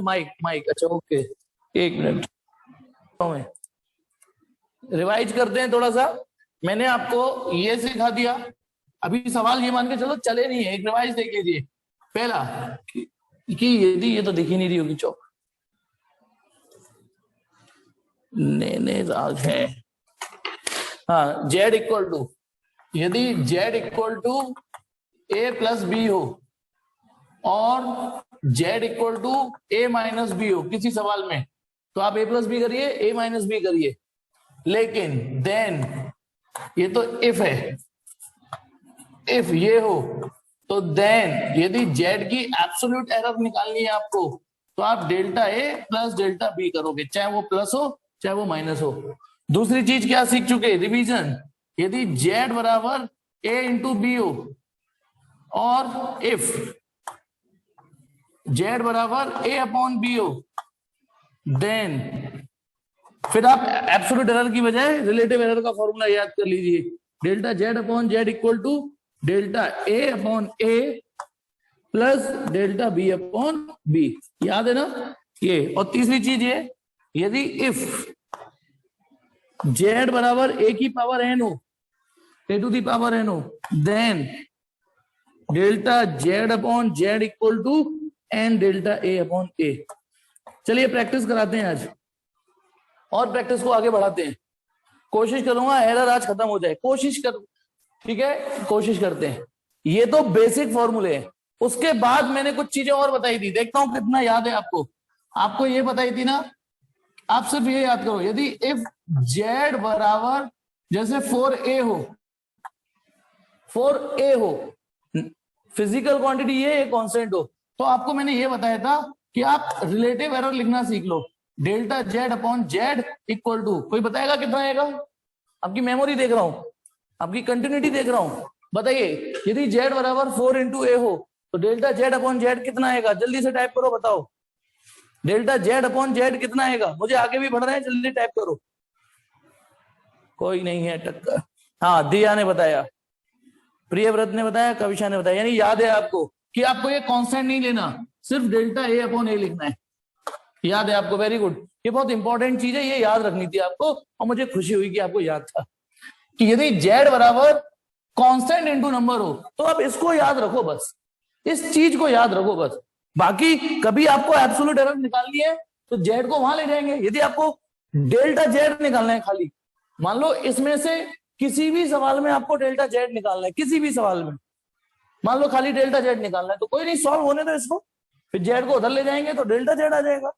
Mic mic, अच्छा okay, एक minute revise करते हैं थोड़ा सा। मैंने आपको ये सिखा दिया, अभी सवाल ये मान के चलो चले नहीं है, एक रिवाइज देख लीजिए। पहला कि यदि, ये तो दिख ही नहीं रही होगी चौक, ने राग है, हाँ, जेड इक्वल टू, यदि Z equal to A plus B हो और Z equal to A minus B हो किसी सवाल में, तो आप ए प्लस बी करिए, ए माइनस बी करिए। लेकिन देन ये तो इफ है, इफ ये हो तो देन यदि जेड की एब्सोल्यूट एरर निकालनी है आपको, तो आप delta A plus delta B करोगे, चाहे वो प्लस हो चाहे वो माइनस हो। दूसरी चीज क्या सीख चुके, रिवीजन, यदि जेड बराबर ए इंटू बी हो और इफ जेड बराबर ए अपॉन बी हो, देन फिर आप एब्सोल्यूट एरर की बजाय रिलेटिव एरर का फॉर्मूला याद कर लीजिए, delta Z upon Z equal to delta A upon A plus delta B upon B, याद है ना ये। और तीसरी चीज ये, यदि इफ जेड बराबर ए की पावर एन हो, a to the power n हो, then delta Z upon Z equal to n delta A upon a. चलिए प्रैक्टिस कराते हैं आज, और प्रैक्टिस को आगे बढ़ाते हैं। कोशिश करूंगा एरर आज खत्म हो जाए, कोशिश कर, ठीक है, कोशिश करते हैं। ये तो बेसिक फॉर्मूले हैं, उसके बाद मैंने कुछ चीजें और बताई थी, देखता हूं कितना याद है आपको। आपको ये बताई थी ना, आप सिर्फ ये याद करो, यदि इफ जेड बराबर जैसे 4a हो, 4a हो, फिजिकल क्वांटिटी ये कांस्टेंट हो, तो आपको मैंने ये बताया था कि आप रिलेटिव एरर लिखना सीख लो, delta Z upon Z equal to, कोई बताएगा कितना आएगा? आपकी मेमोरी देख रहा हूं, आपकी कंटिन्यूटी देख रहा हूं, बताइए यदि जेड बराबर 4 इंटू ए हो तो डेल्टा जेड अपॉन जेड कितना आएगा? जल्दी से टाइप करो, बताओ डेल्टा जेड अपॉन जेड कितना आएगा? मुझे आगे भी बढ़ रहे हैं, जल्दी टाइप करो। कोई नहीं है टक्कर, हाँ दिया ने बताया, प्रियव्रत ने बताया, कविशा ने बताया, यानी याद है आपको कि आपको ये कांस्टेंट नहीं लेना, सिर्फ डेल्टा ए अपॉन ए लिखना है, याद है आपको? वेरी गुड, ये बहुत इंपॉर्टेंट चीज है, ये याद रखनी थी आपको, और मुझे खुशी हुई कि आपको याद था कि यदि जेड बराबर कांस्टेंट इनटू नंबर हो तो आप इसको याद रखो, बस इस चीज को याद रखो बस। बाकी कभी आपको एब्सोल्यूट एरर निकालनी है तो जेड को वहां ले जाएंगे। यदि आपको डेल्टा जेड निकालना है खाली, मान लो इसमें से किसी भी सवाल में आपको डेल्टा जेड निकालना है, किसी भी सवाल में मान लो खाली डेल्टा जेड निकालना है, तो कोई नहीं, सॉल्व होने दो इसको, फिर जेड को उधर ले जाएंगे तो डेल्टा जेड आ जाएगा।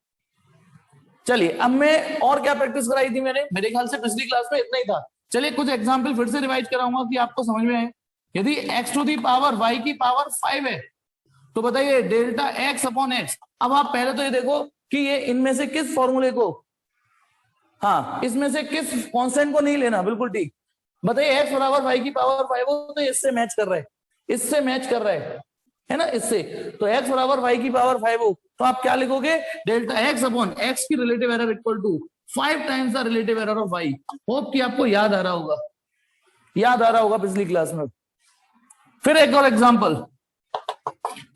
चलिए अब मैं और क्या प्रैक्टिस कराई थी मैंने, मेरे ख्याल से पिछली क्लास में इतना ही था। चलिए कुछ एग्जाम्पल फिर से रिवाइज कराऊंगा कि आपको समझ में आए। यदि x to the power y की पावर 5 है तो बताइए डेल्टा x अपॉन एक्स। अब आप पहले तो ये देखो कि ये इनमें से किस फॉर्मूले को, हाँ इसमें से किस कांस्टेंट को नहीं लेना, बिल्कुल ठीक। बताइए x बराबर y की पावर 5 हो तो इससे मैच कर रहा है, इससे मैच कर रहा है ना, इससे। तो x बराबर y की पावर 5 हो तो आप क्या लिखोगे, डेल्टा x अपॉन x की relative error equal to 5 times the relative error of y। Hope कि आपको याद आ रहा होगा, याद आ रहा होगा पिछली क्लास में। फिर एक और एग्जांपल,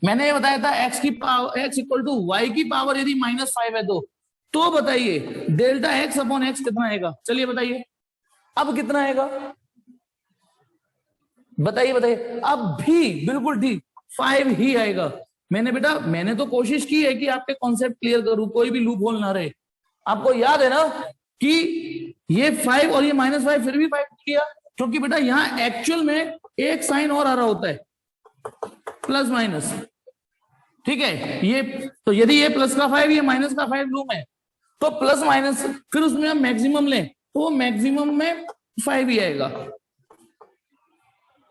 मैंने ये बताया था x की power x equal to y की पावर यदि -5 है तो बताइए डेल्टा x अपॉन x कितना आएगा? चलिए बताइए अब कितना आएगा, बताइए बताइए। अब भी बिल्कुल ठीक 5 ही आएगा। मैंने तो कोशिश की है कि आपके कॉन्सेप्ट क्लियर करूं, कोई भी लूप होल ना रहे। आपको याद है ना कि ये 5 और ये -5 फिर भी 5 किया, क्योंकि बेटा यहां एक्चुअल में एक साइन और आ रहा होता है, प्लस माइनस, ठीक है। ये तो यदि ये प्लस का 5 ये माइनस का 5 लूप है तो प्लस माइनस, फिर उसमें हम मैक्सिमम लें तो वो मैक्सिमम में 5 ही आएगा।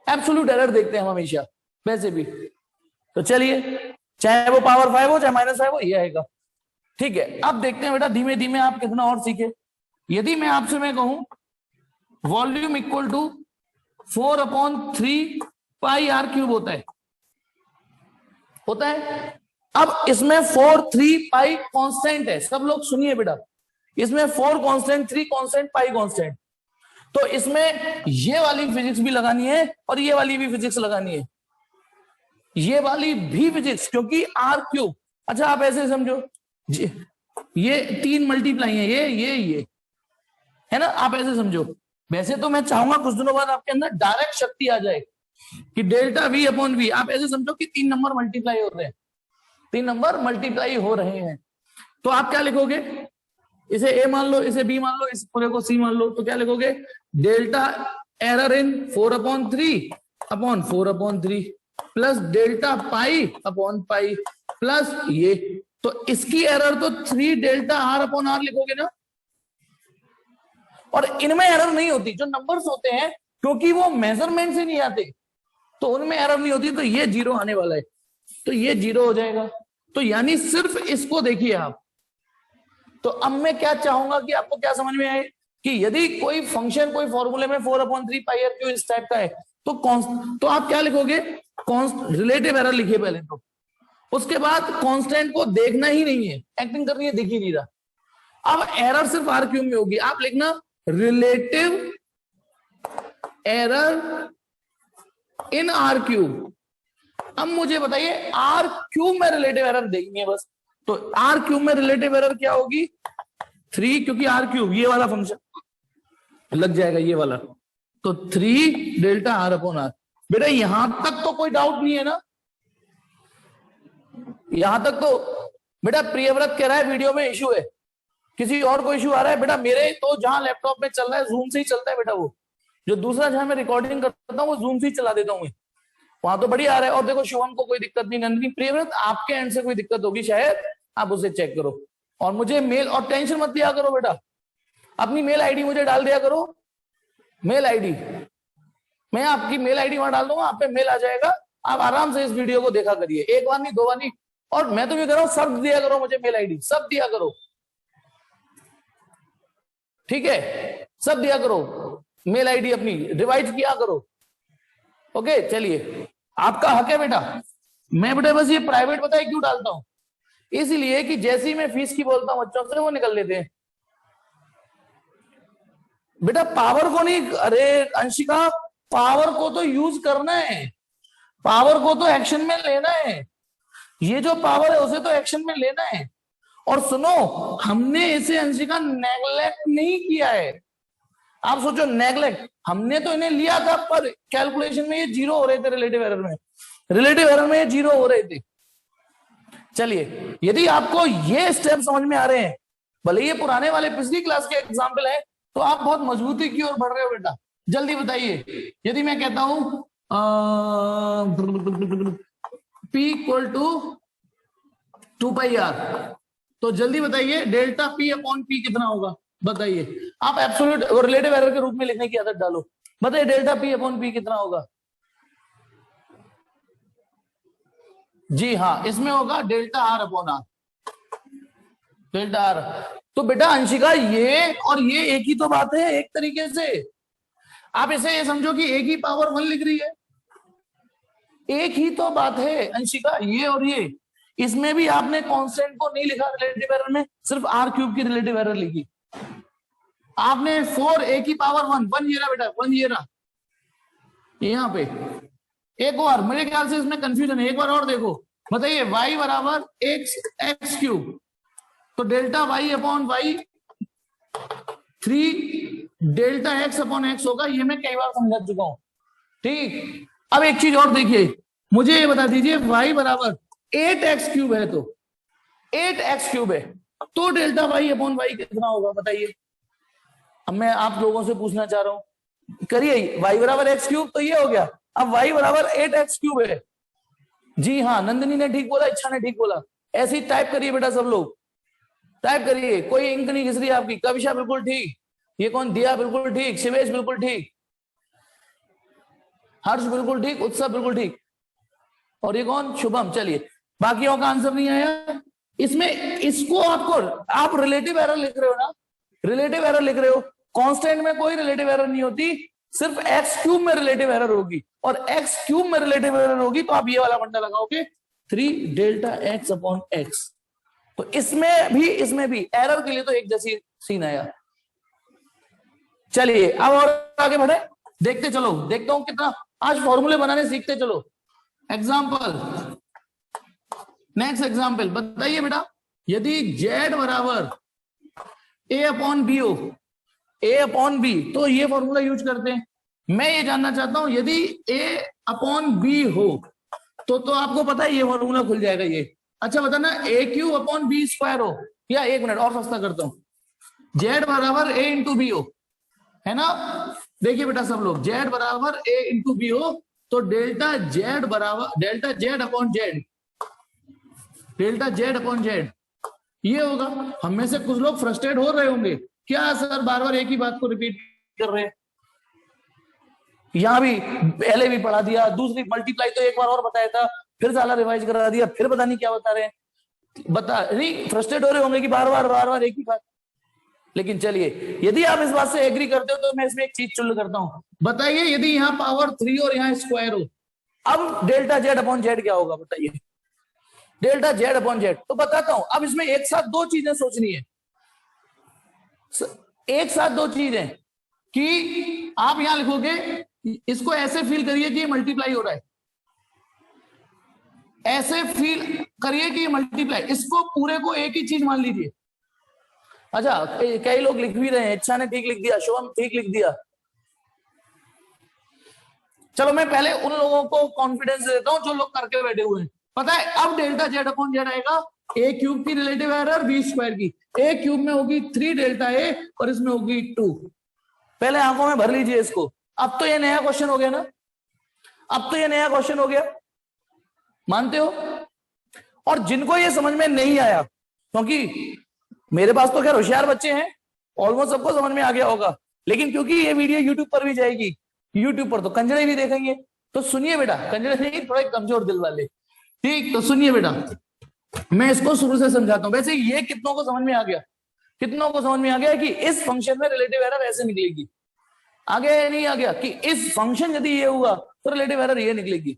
एब्सोल्यूट एरर देखते हैं हम हमेशा वैसे भी। तो चलिए चाहे वो पावर 5 हो चाहे -5 हो, ये आएगा, ठीक है। अब देखते हैं बेटा धीमे धीमे आप कितना और सीखे। यदि मैं आपसे मैं कहूं volume equal to 4/3 pi r cube होता है। अब इसमें 4 3 पाई कांस्टेंट है, सब लोग सुनिए बेटा, इसमें 4 कांस्टेंट 3 कांस्टेंट पाई कांस्टेंट, तो इसमें ये वाली फिजिक्स भी लगानी है और ये वाली भी फिजिक्स लगानी है, ये वाली भी फिजिक्स, क्योंकि r क्यूब। अच्छा आप ऐसे समझो, ये 3 मल्टीप्लाई है, ये है ना, आप ऐसे समझो। वैसे तो मैं चाहूंगा कुछ दिनों बाद आपके अंदर डायरेक्ट शक्ति आ जाए कि डेल्टा v अपॉन वी, आप ऐसे समझो कि 3 नंबर मल्टीप्लाई हो रहे हैं, 3 नंबर मल्टीप्लाई हो रहे हैं। तो आप क्या लिखोगे, इसे a मान लो, इसे b मान लो, इस पूरे को c मान लो, तो क्या लिखोगे, delta error in 4/3 plus delta pi upon pi plus ये, तो इसकी एरर तो 3 डेल्टा r अपॉन r लिखोगे ना। और इनमें एरर नहीं होती, जो नंबर्स होते हैं क्योंकि वो मेजरमेंट से नहीं आते तो उनमें एरर नहीं होती, तो ये 0 आने वाला है, तो ये 0 हो जाएगा। तो यानी सिर्फ इसको देखिए आप। तो अब मैं क्या चाहूंगा कि आपको क्या समझ में आए कि यदि कोई फंक्शन कोई फॉर्मूले में 4/3 पाई आर क्यू इस टाइप का है तो आप क्या लिखोगे, रिलेटिव एरर लिखिए पहले, तो उसके बाद कांस्टेंट को देखना ही नहीं है, एक्टिंग करनी है, दिख ही नहीं रहा। अब एरर सिर्फ आर क्यूब में होगी, आप लिखना relative error in are cube. अब मुझे बताइए आर क्यूब में रिलेटिव एरर देखनी है बस, तो आर क्यूब में रिलेटिव एरर क्या होगी 3, क्योंकि आर क्यूब ये वाला फंक्शन लग जाएगा, ये वाला, तो 3 डेल्टा आर अपॉन आर। बेटा यहां तक तो कोई डाउट नहीं है ना, यहां तक तो। बेटा प्रियव्रत कह रहा है वीडियो में इशू है, किसी और को इशू आ रहा है? बेटा मेरे तो जहां लैपटॉप में चल रहा है जूम से ही चलता है बेटा, वो जो दूसरा जहां मैं रिकॉर्डिंग करता हूँ वो जूम से ही चला देता हूँ, वहां तो बढ़िया आ रहा है। और देखो शिवम को कोई दिक्कत नहीं, नंदिनी, प्रियव्रत आपके एंड से कोई दिक्कत होगी शायद, आप उसे चेक करो और मुझे मेल, और टेंशन मत लिया करो बेटा, अपनी मेल आईडी मुझे डाल दिया करो, मेल आईडी, मैं आपकी मेल आईडी वहां डाल दूंगा, आप पे मेल आ जाएगा, आप आराम से इस वीडियो को देखा करिए, एक बार नहीं, 2 बार नहीं। और मैं तो ये कह रहा हूं सब दिया करो मुझे मेल आईडी, सब दिया करो, ठीक है, सब दिया करो, मेल आईडी अपनी रिवाइज किया करो। ओके चलिए, आपका हक है बेटा। मैं बेटा बस ये प्राइवेट बताइए क्यों डालता हूं, इसलिए कि जैसे ही मैं फीस की बोलता हूं बच्चों से वो निकल लेते हैं। बेटा पावर को नहीं, अरे अंशिका पावर को तो यूज करना है, पावर को तो एक्शन में लेना है, ये जो पावर है उसे तो एक्शन में लेना है। और सुनो, हमने इसे अंशिका नेग्लेक्ट नहीं किया है, आप सोचो नेग्लेक्ट, हमने तो इन्हें लिया था, पर कैलकुलेशन में ये 0 हो रहे थे, रिलेटिव एरर में, रिलेटिव एरर में ये 0 हो रहे थे। चलिए, यदि आपको ये स्टेप समझ में आ रहे हैं, भले ये पुराने वाले पिछली क्लास के एग्जाम्पल है, तो आप बहुत मजबूती की ओर बढ़ रहे हो बेटा। जल्दी बताइए, यदि मैं कहता हूं P equal to 2 pi R, तो जल्दी बताइए डेल्टा P अपॉन P कितना होगा, बताइए। आप एब्सोल्यूट और रिलेटिव एरर के रूप में लिखने की आदत डालो, बताइए डेल्टा P अपॉन P कितना होगा। जी हाँ, इसमें होगा delta are upon R, delta R. तो बेटा अंशिका ये और ये एक ही तो बात है, एक तरीके से आप इसे ये समझो कि एक ही पावर 1 लिख रही है, एक ही तो बात है अंशिका, ये और ये। इसमें भी आपने कांस्टेंट को नहीं लिखा रिलेटिव एरर में, सिर्फ आर क्यूब की रिलेटिव एरर लिखी आपने। 4 एक ही पावर 1 ये रहा बेटा, 1 ये रहा यहाँ पे। एक और मेरे ख्याल से इसमें कंफ्यूजन है, एक बार और देखो, बताइए y बराबर एक्स क्यूब, तो delta y upon y 3 delta x upon x होगा, ये मैं कई बार समझा चुका हूं, ठीक। अब एक चीज और देखिए, मुझे ये बता दीजिए y बराबर 8x क्यूब है, तो 8x क्यूब है, तो डेल्टा y अपॉन y कितना होगा बताइए। अब मैं आप लोगों से पूछना चाह रहा हूं, करिए, y बराबर x क्यूब तो ये हो गया, अब y बराबर 8x क्यूब है। जी हाँ, नंदिनी ने ठीक बोला, इच्छा ने ठीक बोला, ऐसे ही टाइप करिए बेटा, सब लोग टाइप करिए, कोई इंक नहीं घिस रही आपकी। कविशा बिल्कुल ठीक, ये कौन, दिया बिल्कुल ठीक, शिवेश बिल्कुल ठीक, हर्ष बिल्कुल ठीक, उत्सव बिल्कुल ठीक, और ये कौन, शुभम। चलिए, बाकियों का आंसर नहीं आया इसमें। इसको आपको, आप रिलेटिव एरर लिख रहे हो ना, रिलेटिव एरर लिख रहे हो, कांस्टेंट में कोई रिलेटिव एरर नहीं होती, सिर्फ एक्स क्यूब में रिलेटिव एरर होगी, और एक्स क्यूब में रिलेटिव एरर होगी तो आप ये वाला फंडा लगाओगे 3 डेल्टा एक्स अपॉन एक्स। तो इसमें भी एरर के लिए तो एक जैसी सीन आया। चलिए अब और आगे बढ़े, देखते चलो, देखता हूं कितना आज फॉर्मूले बनाने सीखते चलो। एग्जाम्पल, नेक्स्ट एग्जाम्पल बताइए बेटा, यदि z बराबर a अपॉन बी हो, a अपॉन बी, तो ये फॉर्मूला यूज करते हैं। मैं ये जानना चाहता हूं यदि a अपॉन बी हो तो आपको पता है ये फॉर्मूला खुल जाएगा ये। अच्छा बताना ए क्यूब अपॉन बी स्क्वायर हो, या एक मिनट और सस्ता करता हूं, जेड बराबर ए इंटू बी हो, है ना। देखिए बेटा सब लोग, जेड बराबर ए इंटू बी हो तो डेल्टा जेड बराबर delta Z upon Z, delta Z upon Z ये होगा। हम में से कुछ लोग फ्रस्ट्रेट हो रहे होंगे, क्या सर बार बार एक ही बात को रिपीट कर रहे हैं। यहां भी पहले भी पढ़ा दिया, दूसरी मल्टीप्लाई तो एक बार और बताया था, फिर साला रिवाइज करा दिया, फिर पता नहीं क्या बता रहे हैं। बता नहीं, फ्रस्ट्रेट हो रहे होंगे कि बार बार एक ही बात। लेकिन चलिए, यदि आप इस बात से एग्री करते हो तो मैं इसमें एक चीज चुन करता हूं। बताइए यदि यहाँ पावर 3 और यहाँ स्क्वायर हो, अब डेल्टा जेड अपॉन जेड क्या होगा बताइए। डेल्टा जेड अपॉन जेड तो बताता हूं। अब इसमें एक साथ दो चीजें सोचनी है, एक साथ दो चीजें, कि आप यहां लिखोगे, इसको ऐसे फील करिए कि ये मल्टीप्लाई हो रहा है, ऐसे फील करिए कि ये मल्टीप्लाई, इसको पूरे को एक ही चीज मान लीजिए। अच्छा कई लोग लिख भी रहे हैं, इच्छा ने ठीक लिख दिया, शुभम ठीक लिख दिया। चलो मैं पहले उन लोगों को कॉन्फिडेंस देता हूं जो लोग करके बैठे हुए हैं। पता है अब डेल्टा जेड अपॉन जेड आएगा ए क्यूब की रिलेटिव एरर बी स्क्वायर की, ए क्यूब में होगी 3 डेल्टा ए और इसमें होगी 2। पहले आंखों में भर लीजिए इसको। अब तो ये नया क्वेश्चन हो गया ना, अब तो ये नया क्वेश्चन हो गया, मानते हो। और जिनको ये समझ में नहीं आया, क्योंकि मेरे पास तो खैर होशियार बच्चे हैं, ऑलमोस्ट सबको समझ में आ गया होगा, लेकिन क्योंकि ये वीडियो यूट्यूब पर भी जाएगी, यूट्यूब पर तो कंजड़े भी देखेंगे, तो सुनिए बेटा, कंजड़े नहीं थोड़े कमजोर दिल वाले, ठीक, तो सुनिए बेटा, मैं इसको शुरू से समझाता हूं। वैसे ये कितनों को समझ में आ गया, कितनों को समझ में आ गया कि इस फंक्शन में रिलेटिव एरर ऐसे निकलेगी। आ गया या नहीं आ गया कि इस फंक्शन यदि ये हुआ तो रिलेटिव एरर ये निकलेगी।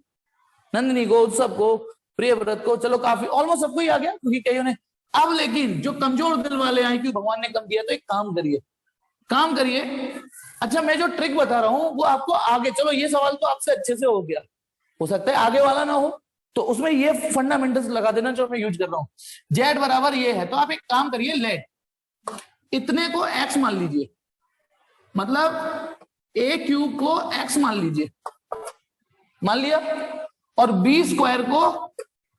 नंदिनी को, उत्सव को, प्रियव्रत को, चलो काफी ऑलमोस्ट सबको ही आ गया, क्योंकि कईयों ने। अब लेकिन जो कमजोर दिल वाले हैं, क्योंकि भगवान ने कम दिया, तो एक काम करिए, काम करिए। अच्छा मैं जो ट्रिक बता रहा हूं वो आपको आगे, चलो ये सवाल तो आपसे अच्छे से हो गया, हो सकता है आगे वाला ना हो, तो उसमें ये फंडामेंटल्स लगा देना जो मैं यूज कर रहा हूं। जेड बराबर ये है, तो आप एक काम करिए, लेट इतने को एक्स मान लीजिए, मतलब ए क्यूब को एक्स मान लीजिए, मान लिया, और बी स्क्वायर को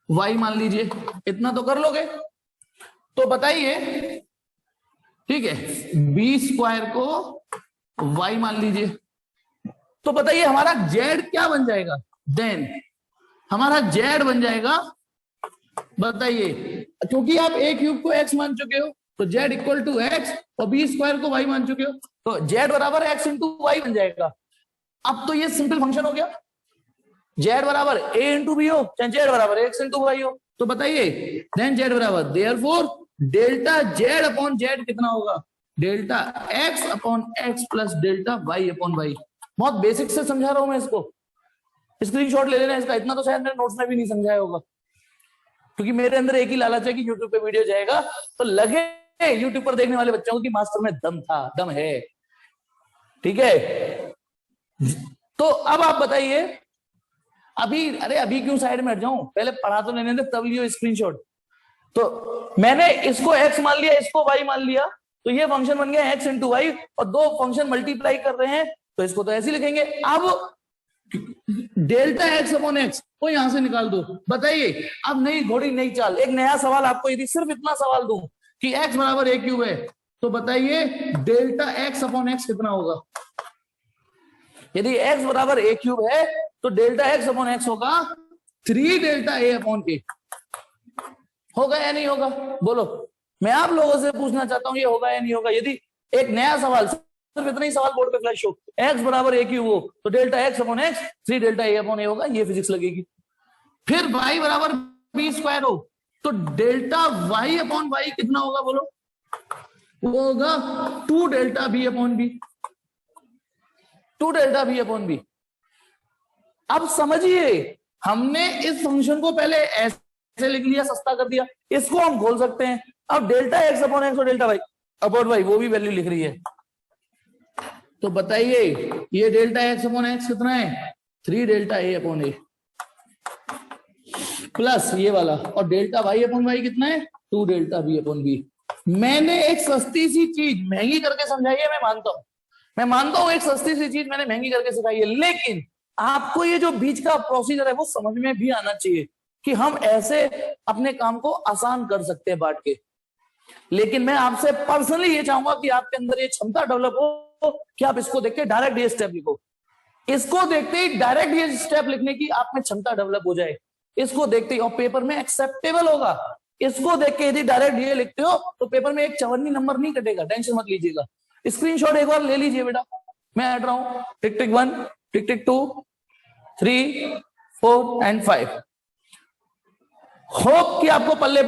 वाई मान लीजिए। इतना तो कर लोगे। तो बताइए, ठीक है, बी स्क्वायर को वाई मान लीजिए, तो बताइए हमारा जेड क्या बन जाएगा, देन हमारा जेड बन जाएगा, बताइए, क्योंकि आप ए क्यूब को एक्स मान चुके हो तो जेड इक्वल टू एक्स, और बी स्क्वायर को वाई मान चुके हो तो जेड बराबर एक्स इंटू वाई बन जाएगा। अब तो ये सिंपल फंक्शन हो गया, जेड बराबर ए इंटू बी हो चाहे जेड बराबर एक्स इंटू वाई हो, तो बताइए देन जेड बराबर, therefore delta Z upon Z कितना होगा, delta x upon X plus delta Y upon Y. बहुत बेसिक से समझा रहा हूं मैं इसको, स्क्रीनशॉट ले लेना इसका, इतना तो शायद मेरे नोट्स में भी नहीं समझाया होगा, क्योंकि मेरे अंदर एक ही लालच है कि यूट्यूब पे वीडियो जाएगा तो लगे यूट्यूब पर देखने वाले बच्चों को कि मास्टर में दम था, दम है, ठीक है। तो अब आप बताइए, अभी अरे अभी क्यों साइड में हट जाऊं, पहले पढ़ा तो लेने दे, तब लियो स्क्रीनशॉट। तो मैंने इसको x मान लिया, इसको y मान लिया, तो ये फंक्शन बन गया x इंटू वाई, और दो फंक्शन मल्टीप्लाई कर रहे हैं तो इसको तो ऐसे ही लिखेंगे। अब डेल्टा एक्स अपॉन एक्स को यहां से निकाल दो। बताइए अब नई घोड़ी नई चाल, एक नया सवाल आपको यदि सिर्फ इतना सवाल दूं कि x बराबर ए क्यूब है, तो बताइए डेल्टा एक्स अपॉन एक्स कितना होगा। यदि x बराबर ए क्यूब है तो डेल्टा एक्स अपॉन एक्स होगा 3 डेल्टा ए अपॉन ए। होगा या नहीं होगा, बोलो। मैं आप लोगों से पूछना चाहता हूं ये होगा या नहीं होगा। यदि एक नया सवाल, सिर्फ इतना ही सवाल बोर्ड पे फ्लैश हो, एक्स बराबर ए क्यूब हो तो delta x upon x 3 delta A upon a होगा, ये फिजिक्स लगेगी। फिर वाई बराबर बी स्क्वायर हो तो डेल्टा वाई अपॉन वाई कितना होगा, बोलो। वो होगा 2 delta B upon B, 2 delta B upon B. अब समझिए, हमने इस फंक्शन को पहले ऐसे लिख लिया, सस्ता कर दिया, इसको हम खोल सकते हैं। अब डेल्टा एक्स अपॉन एक्स और डेल्टा वाई अपॉन वाई वो भी वैल्यू लिख रही है, तो बताइए ये डेल्टा एक्स अपॉन एक्स कितना है, 3 डेल्टा ए अपॉन ए। प्लस ये वाला, और डेल्टा वाई अपॉन वाई कितना है 2 डेल्टा बी अपॉन बी। मैंने एक सस्ती सी चीज महंगी करके समझाई है, मैं मानता हूं एक सस्ती सी चीज मैंने महंगी करके सिखाई है, लेकिन आपको ये जो बीच का प्रोसीजर है वो समझ में भी आना चाहिए कि हम ऐसे अपने काम को आसान कर सकते हैं बांट के। लेकिन मैं आपसे पर्सनली ये चाहूंगा कि आपके अंदर ये क्षमता डेवलप हो कि आप इसको देख के डायरेक्ट ये स्टेप लिखो, इसको देखते ही डायरेक्ट ये स्टेप लिखने की आप में क्षमता डेवलप हो जाए, इसको देखते ही, और पेपर में एक्सेप्टेबल होगा। इसको देख के यदि डायरेक्ट ये लिखते हो तो पेपर में एक 54 नंबर नहीं कटेगा, टेंशन मत लीजिएगा। स्क्रीनशॉट एक बार ले लीजिए बेटा, मैं हट रहा हूं। टिक टिक 1, टिक टिक 2, 3, 4 एंड 5। होप कि आपको पल्ले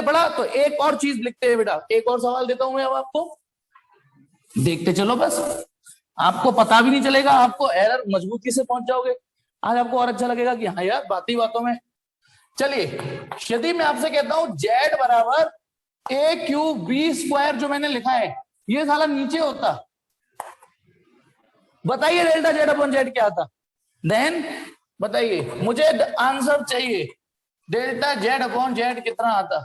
पड़ा तो एक और चीज लिखते हैं बेटा, एक और सवाल देता हूं मैं अब आपको, देखते चलो बस, आपको पता भी नहीं चलेगा, आपको एरर मजबूती से पहुंच जाओगे। आज आपको और अच्छा लगेगा कि हाँ यार बात ही बातों में। चलिए, यदि मैं आपसे कहता हूं z बराबर a क्यूब बी स्क्वायर, जो मैंने लिखा है ये साला नीचे होता, बताइए डेल्टा z अपॉन z क्या आता? देन बताइए, मुझे आंसर चाहिए, डेल्टा z अपॉन z कितना आता?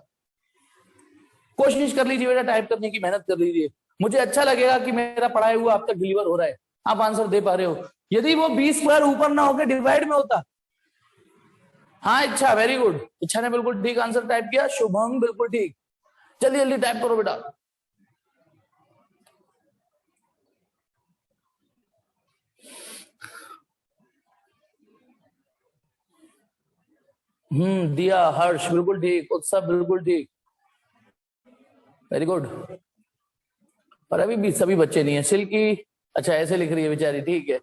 कोशिश कर लीजिए बेटा, टाइप करने की मेहनत कर लीजिए, मुझे अच्छा लगेगा कि मेरा पढ़ाया हुआ आप तक डिलीवर हो रहा है, आप आंसर दे पा रहे हो। यदि वो बी स्क्वायर ऊपर ना होकर डिवाइड में होता, हाँ इच्छा, वेरी गुड, इच्छा ने बिल्कुल ठीक आंसर टाइप किया, शुभम बिल्कुल ठीक। जल्दी जल्दी टाइप करो बेटा। दिया, हर्ष बिल्कुल ठीक, उत्सव बिल्कुल ठीक, वेरी गुड। और अभी भी सभी बच्चे नहीं है, सिल्की अच्छा ऐसे लिख रही है बेचारी, ठीक है,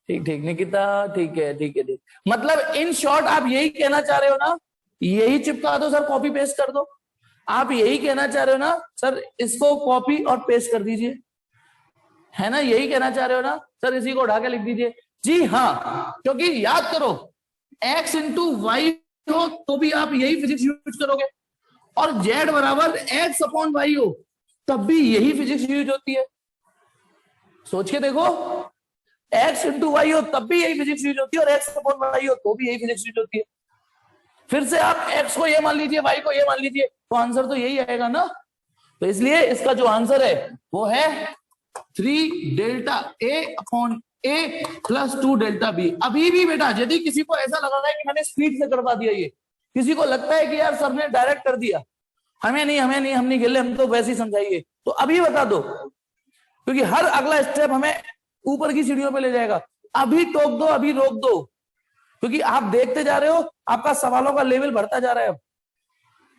ठीक ठीक, निकिता ठीक है, ठीक है ठीक। मतलब इन शॉर्ट आप यही कहना चाह रहे हो ना, यही चिपका दो सर, कॉपी पेस्ट कर दो, आप यही कहना चाह रहे हो ना सर, इसको कॉपी और पेस्ट कर दीजिए, है ना, यही कहना चाह रहे हो ना सर, इसी को उठा के लिख दीजिए। जी हाँ, क्योंकि याद करो x इंटू वाई हो तो भी आप यही फिजिक्स यूज करोगे, और z बराबर x अपॉन वाई हो तब भी यही फिजिक्स यूज होती है। सोच के देखो, x इंटू वाई हो तब भी यही फिजिक्स यूज होती है, और x अपॉन वाई हो तो भी यही फिजिक्स यूज होती है। फिर से आप x को ये मान लीजिए, y को ये मान लीजिए, तो आंसर तो यही आएगा ना। तो इसलिए इसका जो आंसर है वो है 3 delta a upon a plus 2 delta b। अभी भी बेटा यदि किसी को ऐसा लग रहा है कि मैंने स्पीड से करवा दिया, ये किसी को लगता है कि यार सर ने डायरेक्ट कर दिया, हमें नहीं हम नहीं खेले, हम तो वैसे ही समझाइए, तो अभी बता दो, क्योंकि हर अगला स्टेप हमें ऊपर की सीढ़ियों पे ले जाएगा। अभी टोक दो, अभी रोक दो, क्योंकि आप देखते जा रहे हो, आपका सवालों का लेवल बढ़ता जा रहा है।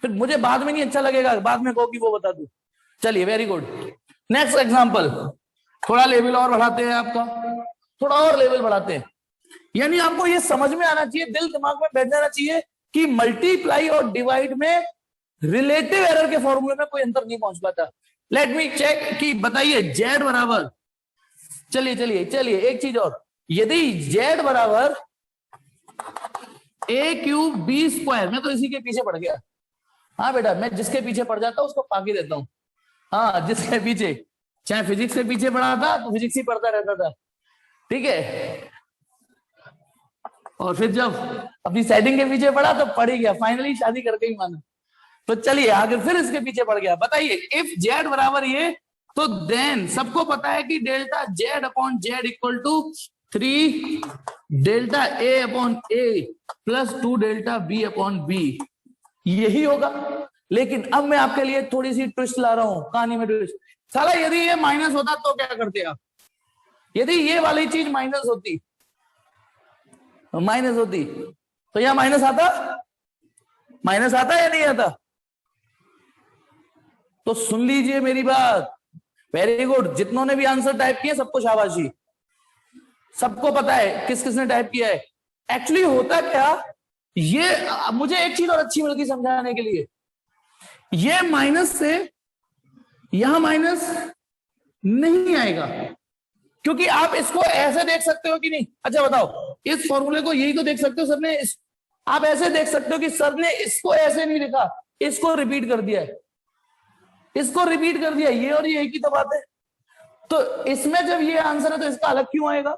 फिर मुझे बाद में नहीं अच्छा लगेगा, बाद में कहो कि वो बता दू। चलिए, वेरी गुड, नेक्स्ट एग्जांपल, थोड़ा लेवल और बढ़ाते हैं आपका, थोड़ा और लेवल बढ़ाते हैं, यानी आपको ये समझ में आना चाहिए, दिल दिमाग में बैठ जाना चाहिए कि मल्टीप्लाई और डिवाइड में रिलेटिव एरर के फॉर्मूले में कोई अंतर नहीं पहुंच पाता। लेट मी चेक कि बताइए z बराबर, चलिए एक चीज और, यदि z बराबर a क्यूब बी स्क्वायर, मैं तो इसी के पीछे पड़ गया, हाँ बेटा मैं जिसके पीछे पड़ जाता हूं उसको फाकी देता हूं, हाँ जिसके पीछे, चाहे फिजिक्स के पीछे पड़ा था तो फिजिक्स ही पढ़ता रहता था, ठीक है, और फिर जब अपनी सेटिंग के पीछे पड़ा तो पड़ ही गया, फाइनली शादी करके ही माना। तो चलिए आगे फिर इसके पीछे पड़ गया। बताइए इफ z बराबर ये, तो देन सबको पता है कि delta z upon z equal to 3 delta a upon a plus 2 delta b upon b, यही होगा। लेकिन अब मैं आपके लिए थोड़ी सी ट्विस्ट ला रहा हूं, कहानी में ट्विस्ट। साला यदि ये माइनस होता तो क्या करते आप? यदि ये वाली चीज माइनस होती तो यह माइनस आता या नहीं आता? तो सुन लीजिए मेरी बात, वेरी गुड, जितनों ने भी आंसर टाइप किए सबको शाबाशी, सबको पता है किस किसने टाइप किया है। एक्चुअली होता क्या, ये मुझे एक चीज और अच्छी मिल गई समझाने के लिए, ये माइनस से यहां माइनस नहीं आएगा, क्योंकि आप इसको ऐसे देख सकते हो कि नहीं। अच्छा बताओ, इस फॉर्मूले को यही तो देख सकते हो, सर ने आप ऐसे देख सकते हो कि सर ने इसको ऐसे नहीं लिखा, इसको रिपीट कर दिया है, इसको रिपीट कर दिया, ये और ये एक ही तो बात है। तो इसमें जब ये आंसर है तो इसका अलग क्यों आएगा?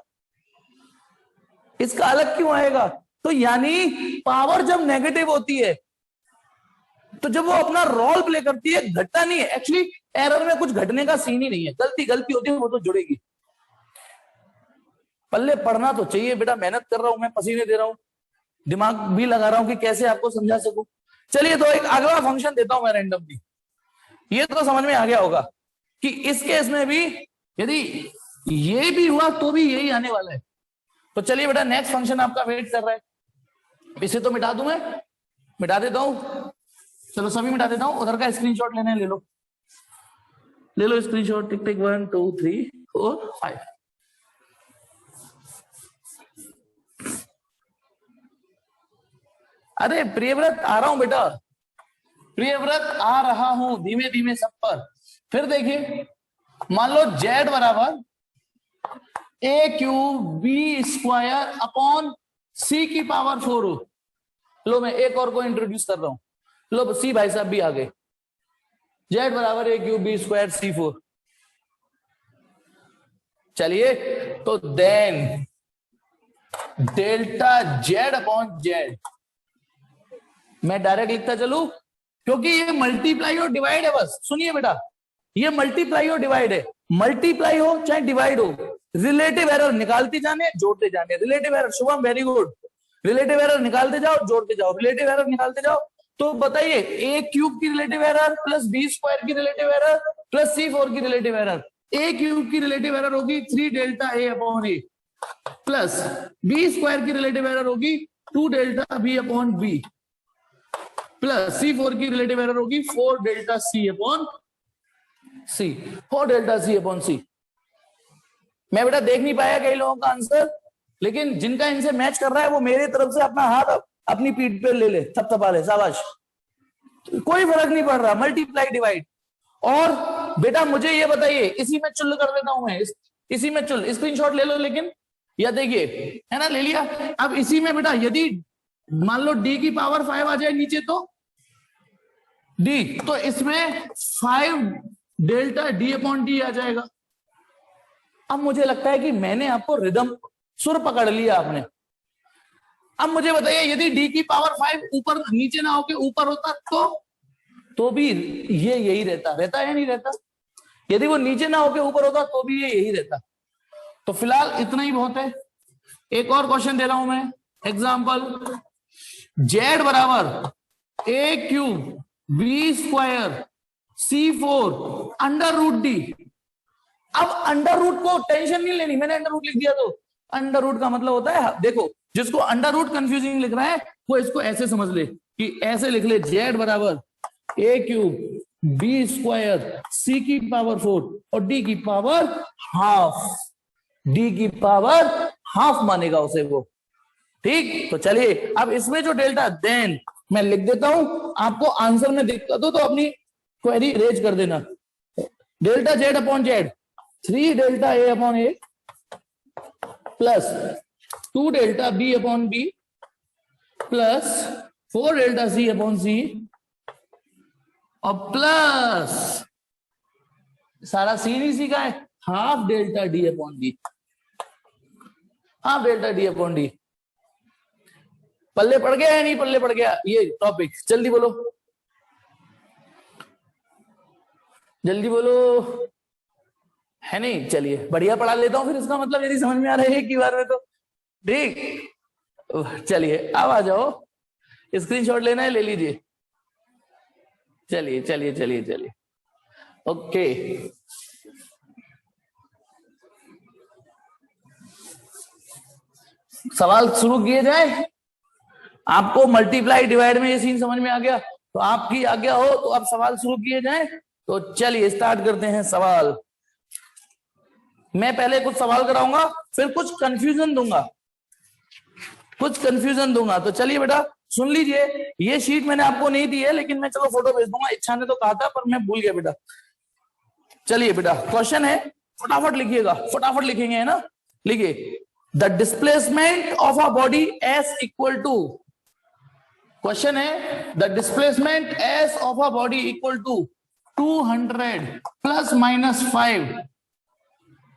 इसका अलग क्यों आएगा? तो यानी पावर जब नेगेटिव होती है तो जब वो अपना रोल प्ले करती है, घटता नहीं है। एक्चुअली एरर में कुछ घटने का सीन ही नहीं है, गलती गलती होती है, वो तो जुड़ेगी। पल्ले पढ़ना तो चाहिए बेटा, मेहनत कर रहा हूं मैं, पसीने दे रहा हूं, दिमाग भी लगा रहा हूं कि कैसे आपको समझा सकूं। चलिए तो एक अगला फंक्शन देता हूं मैं रैंडमली। ये तो समझ में आ गया होगा कि इस केस में भी यदि ये भी हुआ तो भी यही आने वाला है। तो चलिए बेटा नेक्स्ट फंक्शन आपका वेट कर रहा है। इसे तो मिटा दूं मैं, मिटा देता हूं, चलो सभी मिटा देता हूं। उधर का स्क्रीनशॉट लेना है, ले लो, ले लो स्क्रीनशॉट। टिक टिक 1 2 3 4 5। अरे प्रियव्रत आ रहा हूं बेटा, प्रियव्रत आ रहा हूं, धीमे धीमे सब पर। फिर देखिए, मान लो z बराबर A cube B square upon c की पावर 4 हो। लो मैं एक और को इंट्रोड्यूस कर रहा हूं, लो सी भाई साहब भी आ गए। z बराबर A cube B square C 4। चलिए तो then delta z upon z मैं डायरेक्ट लिखता चलू, क्योंकि ये मल्टीप्लाई और डिवाइड है। बस सुनिए बेटा, ये मल्टीप्लाई और डिवाइड है, मल्टीप्लाई हो चाहे डिवाइड हो, रिलेटिव एरर निकालते जाने जोड़ते जाने। Relative error, Shubham very good, relative error निकालते जाओ जोड़ते जाओ, रिलेटिव एरर निकालते जाओ। तो बताइए ए क्यूब की relative error plus b square की रिलेटिव एरर प्लस सी 4 की रिलेटिव एरर। ए क्यूब की रिलेटिव एरर होगी 3 डेल्टा ए अपॉन ए, प्लस बी स्क्वायर की रिलेटिव एरर होगी 2 delta B upon b, plus c 4 की रिलेटिव एरर होगी 4 delta सी upon c, 4 delta सी upon c. मैं बेटा देख नहीं पाया कई लोगों का आंसर, लेकिन जिनका इनसे मैच कर रहा है वो मेरी तरफ से अपना हाथ अपनी पीठ पे ले ले, थपथपा ले, शाबाश, कोई फर्क नहीं पड़ रहा, मल्टीप्लाई डिवाइड। और बेटा मुझे ये बताइए, इसी में चुल कर देता हूं मैं, इसी में चुल, स्क्रीनशॉट ले लो। लेकिन या देखिए, है ना, ले लिया। अब इसी में बेटा यदि मान लो d की पावर 5 आ जाए नीचे, तो d, तो इसमें 5 डेल्टा d अपॉन d आ जाएगा। अब मुझे लगता है कि मैंने आपको रिदम, सुर पकड़ लिया आपने। अब मुझे बताइए, यदि d की पावर 5 ऊपर नीचे ना होके ऊपर होता तो भी ये यही रहता, रहता या नहीं रहता? यदि वो नीचे ना होके ऊपर होता तो भी ये यही रहता। तो फिलहाल इतना ही बहुत है। एक और क्वेश्चन दे रहा हूं मैं, एग्जाम्पल, z बराबर A cube B square C 4 under root D. अब अंडर रूट को टेंशन नहीं लेनी, मैंने अंडर रूट लिख दिया। तो अंडर रूट का मतलब होता है, देखो जिसको अंडर रूट कंफ्यूजिंग लिख रहा है वो इसको ऐसे समझ ले कि ऐसे लिख ले, z बराबर ए क्यूब बी स्क्वायर सी की पावर 4 और डी की पावर हाफ, डी की पावर हाफ मानेगा उसे वो। ठीक, तो चलिए अब इसमें जो डेल्टा, देन मैं लिख देता हूं, आपको आंसर में दिक्कत हो तो अपनी क्वेरी रेज कर देना। Delta z upon z 3 delta a upon a plus 2 delta b upon b plus 4 delta c upon c और प्लस सारा सीन ही सीखा है, half delta d upon d, half delta d upon d। पल्ले पड़ गया या नहीं पल्ले पड़ गया ये टॉपिक? जल्दी बोलो, जल्दी बोलो, है नहीं? चलिए बढ़िया पढ़ा लेता हूं फिर, इसका मतलब यदि समझ में आ रहा है एक ही बार में तो ठीक। चलिए अब आ जाओ, स्क्रीनशॉट लेना है ले लीजिए। चलिए चलिए चलिए चलिए, ओके। सवाल शुरू किए जाए। आपको मल्टीप्लाई डिवाइड में ये सीन समझ में आ गया, तो आपकी आज्ञा हो तो आप सवाल शुरू किए जाए। तो चलिए स्टार्ट करते हैं सवाल। मैं पहले कुछ सवाल कराऊंगा, फिर कुछ कंफ्यूजन दूंगा, कुछ कंफ्यूजन दूंगा। तो चलिए बेटा सुन लीजिए, ये शीट मैंने आपको नहीं दी है, लेकिन मैं चलो फोटो भेज दूंगा, इच्छा ने तो कहा था पर मैं भूल गया बेटा। चलिए बेटा क्वेश्चन है, फटाफट लिखिएगा, फटाफट लिखेंगे, है ना? लिखिए, the displacement of a body s equal to, question है the displacement s of a body equal to 200 plus minus 5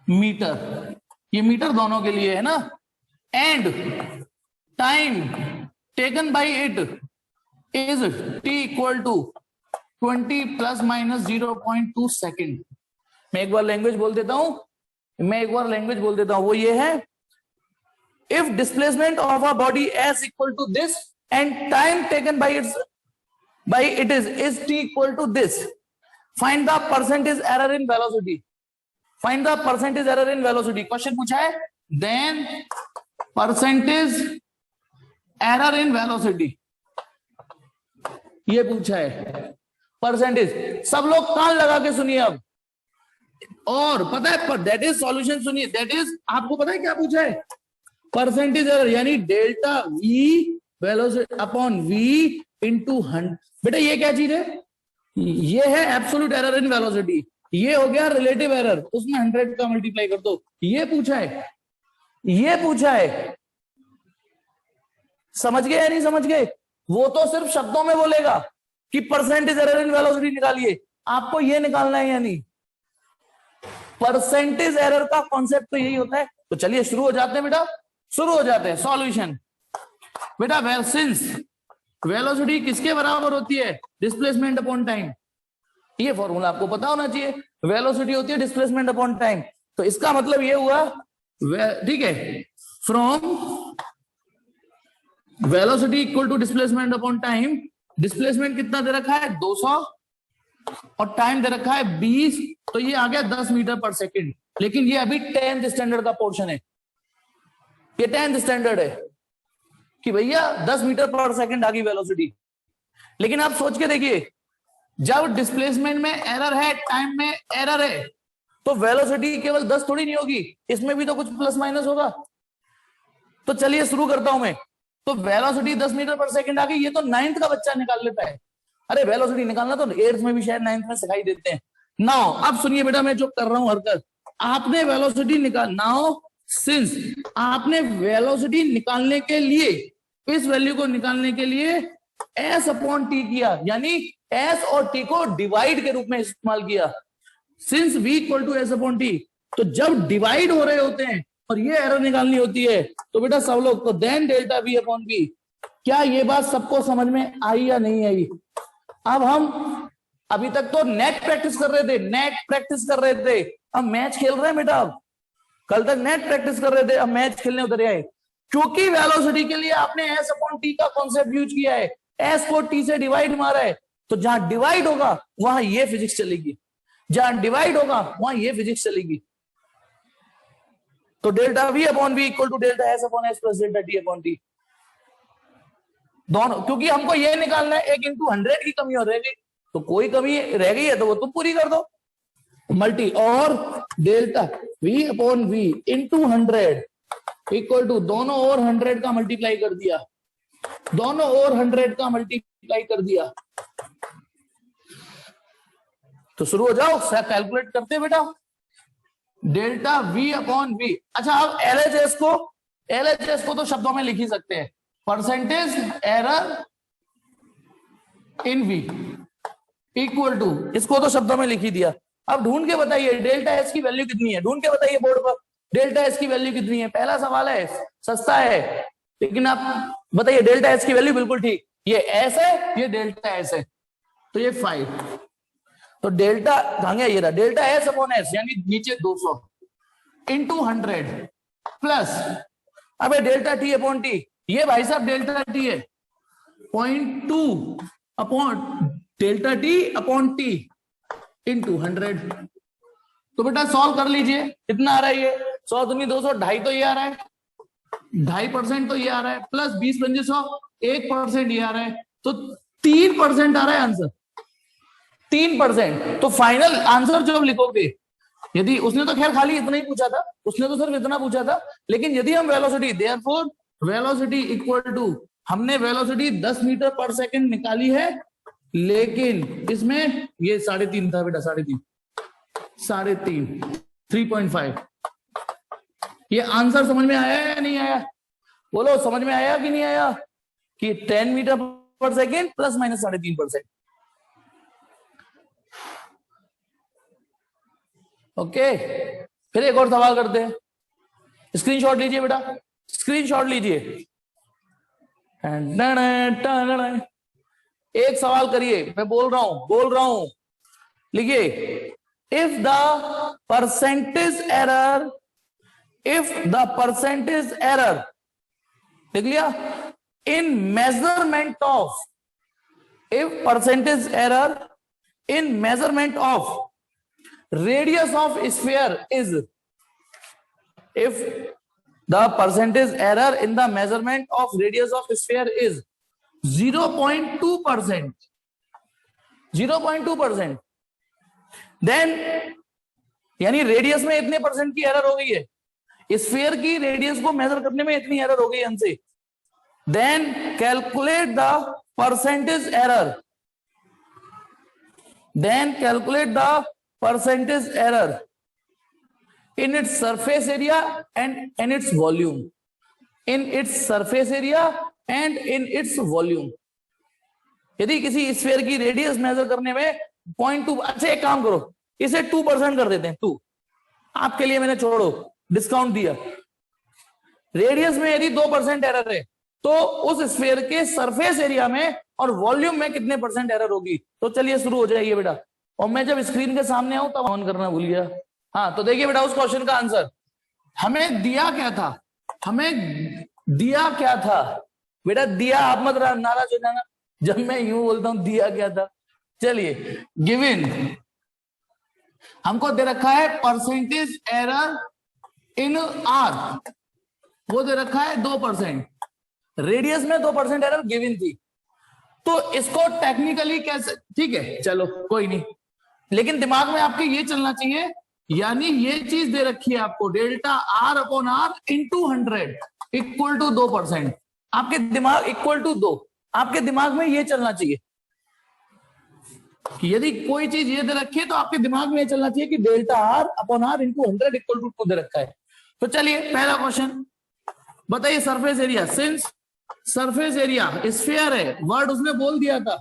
metre, ये मीटर दोनों के लिए है ना, and time taken by it is t equal to 20 plus minus 0.2 second. मैं एक बार language बोल देता हूं, वो ये है, if displacement of a body s equal to this and time taken by it is t equal to this, find the percentage error in velocity. Find the percentage error in velocity question पूछा है, then percentage error in velocity ये पूछा है। Percentage सब लोग कान लगा के सुनिए अब, और पता है दैट इज सॉल्यूशन सुनिए, दैट इज आपको पता है क्या पूछा है, परसेंटेज एरर यानी delta V velocity upon V into 100। बेटा ये क्या चीज है, ये है एब्सोल्यूट एरर इन वेलोसिटी, ये हो गया रिलेटिव एरर, उसमें 100 का मल्टीप्लाई कर दो। ये पूछा है, समझ गए या नहीं समझ गए? वो तो सिर्फ शब्दों में बोलेगा कि परसेंटेज एरर इन वेलोसिटी निकालिए, आपको ये निकालना है या नहीं? परसेंटेज एरर का कॉन्सेप्ट तो यही होता है। तो चलिए शुरू हो जाते हैं बेटा, सॉल्यूशन। बेटा सिंस वेलोसिटी किसके बराबर होती है, डिस्प्लेसमेंट अपॉन टाइम, ये फॉर्मूला आपको पता होना चाहिए, वेलोसिटी होती है डिस्प्लेसमेंट अपॉन टाइम। तो इसका मतलब ये हुआ, ठीक है, from velocity equal to displacement upon time, displacement कितना दे रखा है 200 और टाइम दे रखा है 20, तो ये आ गया 10 मीटर पर सेकंड। लेकिन ये अभी 10th स्टैंडर्ड का पोर्शन है, ये 10th स्टैंडर्ड है कि भैया 10 मीटर पर सेकंड आ गई वेलोसिटी। लेकिन आप सोच के देखिए, जब डिस्प्लेसमेंट में एरर है, टाइम में एरर है, तो वेलोसिटी केवल 10 थोड़ी नहीं होगी, इसमें भी तो कुछ प्लस माइनस होगा। तो चलिए शुरू करता हूं मैं। तो वेलोसिटी 10 मीटर पर सेकंड आ गई, ये तो 9th का बच्चा निकाल लेता है। अरे वेलोसिटी निकालना तो 8th में भी शायद 9th में सिखाई देते हैं। नाउ अब सुनिए बेटा, मैं जो कर रहा हूं हरकत, आपने वेलोसिटी नाउ सिंस आपने वेलोसिटी निकालने के लिए, इस वैल्यू को निकालने के लिए s अपॉन टी किया, यानी s और t को डिवाइड के रूप में इस्तेमाल किया। Since v equal to S upon T, तो जब डिवाइड हो रहे होते हैं और ये एरर निकालनी होती है, तो बेटा सब लोग, तो then delta v upon v। क्या ये बात सबको समझ में आई या नहीं आई? अब हम अभी तक तो नेट प्रैक्टिस कर रहे थे, अब मैच खेल रहे हैं बेटा। अब कल तक नेट प्रैक्टिस कर रहे थे, अब मैच खेलने उतर आए, क्योंकि वेलोसिटी के लिए आपने s अपॉन टी का कॉन्सेप्ट यूज किया है, s को t से डिवाइड मारा है। तो जहां डिवाइड होगा वहां ये फिजिक्स चलेगी, जहां डिवाइड होगा वहां ये फिजिक्स चलेगी। तो delta v upon v equal to delta s upon s plus delta t upon t, दोनों, क्योंकि हमको ये निकालना है, 1 इंटू 100 की कमी हो रहेगी, तो कोई कमी रह गई है तो वो तुम पूरी कर दो, मल्टी, और delta v upon v into 100 equal to दोनों और 100 का मल्टीप्लाई कर दिया, दोनों और 100 का मल्टीप्लाई कर दिया। तो शुरू हो जाओ, कैलकुलेट करते बेटा, डेल्टा v अपॉन v। अच्छा, अब LHS को तो शब्दों में लिख ही सकते हैं, percentage error in v equal to, इसको तो शब्दों में लिख ही दिया। अब ढूंढ के बताइए डेल्टा s की वैल्यू कितनी है, ढूंढ के बताइए बोर्ड पर, डेल्टा s की वैल्यू कितनी है। पहला सवाल है, सस्ता है, लेकिन आप बताइए डेल्टा s की वैल्यू, बिल्कुल ठीक, ये s है, ये डेल्टा s है, तो ये 5। तो डेल्टा कहां गया, ये रहा, डेल्टा s अपॉन s यानी नीचे 200 इंटू 100 प्लस, अब डेल्टा t अपॉन t, ये भाई साहब डेल्टा t है 0.2 upon delta t upon t into 100। तो बेटा सॉल्व कर लीजिए, कितना आ रहा है ये, 100 दूनी 200, 2.5 तो ये आ रहा है, 2.5% तो ये आ रहा है, प्लस 20×100 1% ये आ रहा है, तो 3% आ रहा है आंसर, 3%। तो फाइनल आंसर जब लिखोगे, यदि उसने तो खैर खाली इतना ही पूछा था, उसने तो सिर्फ इतना पूछा था, लेकिन यदि हम velocity, therefore velocity equal to, हमने वेलोसिटी 10 मीटर पर सेकंड निकाली है, लेकिन इसमें ये 3.5 था बेटा, 3.5, 3.5। ये आंसर समझ में आया या नहीं आया? बोलो समझ में आया कि नहीं आया, कि 10 मीटर पर सेकेंड प्लस माइनस 3.5%। ओके, फिर एक और सवाल करते हैं, स्क्रीनशॉट लीजिए बेटा, स्क्रीनशॉट लीजिए। एक सवाल करिए, मैं बोल रहा हूं लिखिए, इफ द परसेंटेज एरर, देख लिया, इन measurement of, if percentage error in measurement of radius of sphere is, if the percentage error in the measurement of radius of sphere is 0.2%, 0.2%, then यानी रेडियस में इतने परसेंट की error हो गई है, sphere की रेडियस को मेजर करने में इतनी एरर हो गई हमसे, then calculate the percentage error, in its surface area and in its volume, यदि किसी स्फीयर की रेडियस मेजर करने में 0.2, अच्छा एक काम करो, इसे 2% कर देते हैं, 2 आपके लिए मैंने छोड़ो, डिस्काउंट दिया, रेडियस में यदि 2% एरर है तो उस स्फीयर के सरफेस एरिया में और वॉल्यूम में कितने परसेंट एरर होगी। तो चलिए शुरू हो जाइए बेटा, और मैं जब स्क्रीन के सामने आऊं तब ऑन करना भूल गया। हाँ तो देखिए बेटा, उस क्वेश्चन का आंसर हमें दिया क्या था, बेटा दिया, आप मत नाराज हो जाना जब मैं यूं बोलता हूं दिया क्या था। चलिए, गिवन हमको दे रखा है परसेंटेज एरर इन आर, वो दे रखा है 2%, रेडियस में 2% एरर गिवन थी, तो इसको टेक्निकली कैसे, ठीक है चलो कोई नहीं, लेकिन दिमाग में आपके ये चलना चाहिए, यानी ये चीज दे रखी है आपको, delta are upon R into 100 equal to 2%, आपके दिमाग इक्वल टू 2, आपके दिमाग में ये चलना चाहिए कि यदि कोई चीज ये दे रखी है तो आपके दिमाग में ये चलना चाहिए कि delta are upon R into 100 equal to 2 दे रखा है। तो चलिए पहला क्वेश्चन बताइए, surface area, since surface area sphere है, वर्ड उसने बोल दिया था,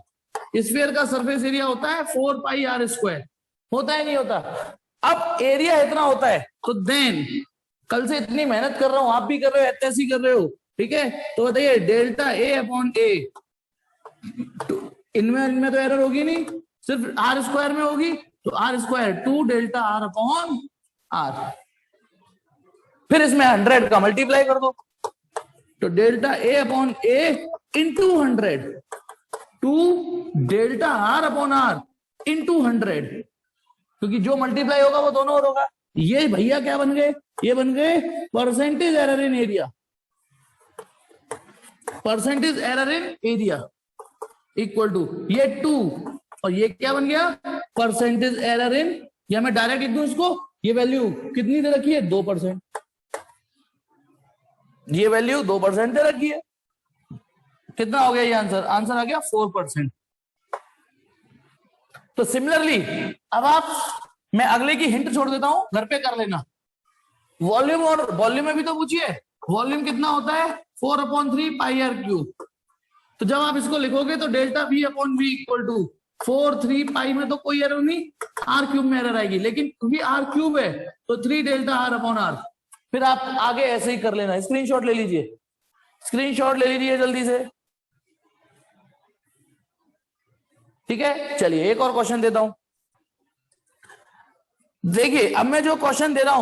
स्फीयर का सरफेस एरिया होता है 4 पाई आर स्क्वायर, होता है नहीं होता, अब एरिया इतना होता है, तो देन कल से इतनी मेहनत कर रहा हूं, आप भी कर रहे हो, ऐसे कर रहे हो, ठीक है, तो बताइए डेल्टा ए अपॉन ए, इनमें तो एरर होगी नहीं, सिर्फ आर स्क्वायर में होगी, तो R square 2 delta are upon R, फिर इसमें 100 का मल्टीप्लाई कर दो, तो delta A upon A into 100 two delta are upon R into 100, क्योंकि जो मल्टीप्लाई होगा वो दोनों और होगा। ये भैया क्या बन गए, ये बन गए percentage error in area, percentage error in area equal to ये 2, और ये क्या बन गया, परसेंटेज एरर इन, या मैं डायरेक्ट लिख दूं इसको, ये वैल्यू कितनी दे रखी है, 2%, ये वैल्यू 2% दे रखी है, कितना हो गया ये आंसर, आंसर आ गया 4%। तो सिमिलरली अब आप, मैं अगले की हिंट छोड़ देता हूं, घर पे कर लेना, वॉल्यूम, और वॉल्यूम में भी तो पूछिए, वॉल्यूम कितना होता है 4/3 पाई आर क्यूब, तो जब आप इसको लिखोगे तो delta V upon V equal to 4/3 pi में तो कोई एरर नहीं, आर क्यूब में एरर आएगी, लेकिन क्योंकि आर क्यूब है तो 3 डेल्टा आर अपॉन आर, फिर आप आगे ऐसे ही कर लेना, स्क्रीनशॉट ले लीजिए, स्क्रीनशॉट ले लीजिए जल्दी से, ठीक है। चलिए एक और क्वेश्चन देता हूं, देखिए अब मैं जो क्वेश्चन दे रहा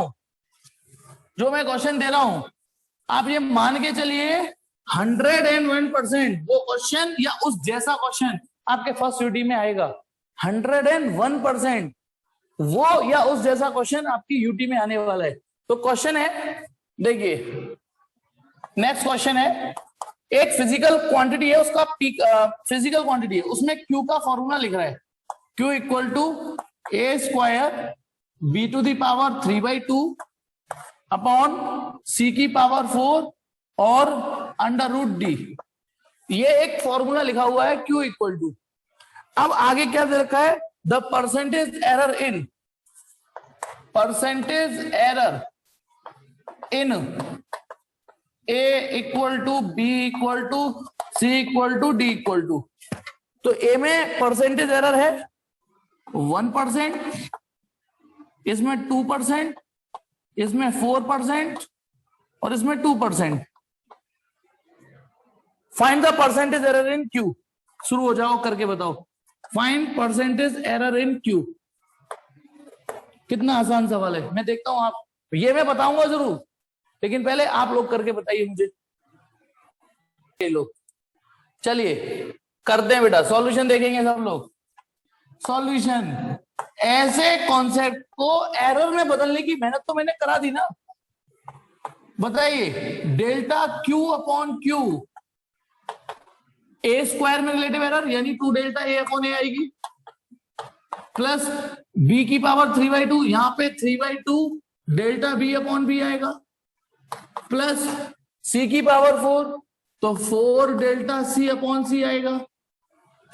हूं, आप ये मान के चलिए 101% वो क्वेश्चन या उस जैसा क्वेश्चन आपके फर्स्ट यूटी में आएगा, 101% वो या उस जैसा क्वेश्चन आपकी यूटी में आने वाला है। तो क्वेश्चन है, देखिए नेक्स्ट क्वेश्चन है, एक फिजिकल क्वांटिटी है, उसका पीक फिजिकल क्वांटिटी है, उसमें क्यू का फॉर्मूला लिख रहा है, q equal to a square b to the power 3/2 upon c की पावर 4 और अंडर रूट डी, ये एक फॉर्मूला लिखा हुआ है क्यू इक्वल टू। अब आगे क्या दे रखा है, the percentage error in A equal to B equal to C equal to D equal to, तो ए में परसेंटेज एरर है 1%, इसमें 2%, इसमें 4% और इसमें 2%। Find the percentage error in Q. शुरू हो जाओ, करके बताओ। Find percentage error in Q. कितना आसान सवाल है, मैं देखता हूं आप, ये मैं बताऊंगा जरूर, लेकिन पहले आप लोग करके बताइए मुझे। ये लोग चलिए करते हैं बेटा, सॉल्यूशन देखेंगे सब लोग। सॉल्यूशन, ऐसे कॉन्सेप्ट को एरर में बदलने की मेहनत तो मैंने करा दी ना। बताइए, डेल्टा क्यू अपॉन क्यू, ए स्क्वायर में रिलेटिव एरर यानी 2 डेल्टा ए अपॉन ए आएगी, प्लस बी की पावर 3/2, यहां पे 3/2 डेल्टा बी अपॉन बी आएगा, प्लस सी की पावर 4, तो 4 डेल्टा सी अपॉन सी आएगा,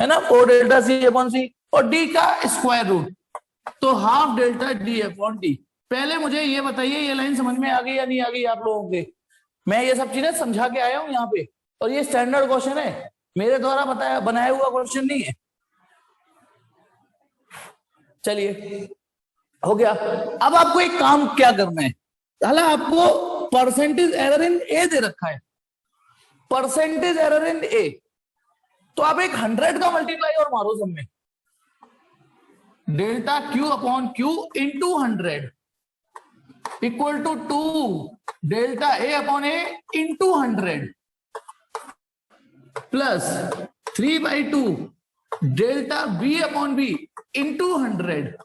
है ना, 4 डेल्टा सी अपॉन सी, और डी का स्क्वायर रूट, तो half delta D upon D. पहले मुझे ये बताइए, ये लाइन समझ में आ गई या नहीं आ गई आप लोगों के? मैं ये सब चीजें समझा के आया हूं यहाँ पे, और ये स्टैंडर्ड क्वेश्चन है, मेरे द्वारा बताया बनाया हुआ क्वेश्चन नहीं है। चलिए हो गया। अब आपको एक काम क्या करना है, हालांकि आपको परसेंटेज एरर इन ए दे रखा है, परसेंटेज एरर इन ए, तो आप एक 100 का मल्टीप्लाई और मारो सब में, delta Q upon Q into 100 equal to 2 delta A upon A into 100 plus 3/2 delta B upon B into 100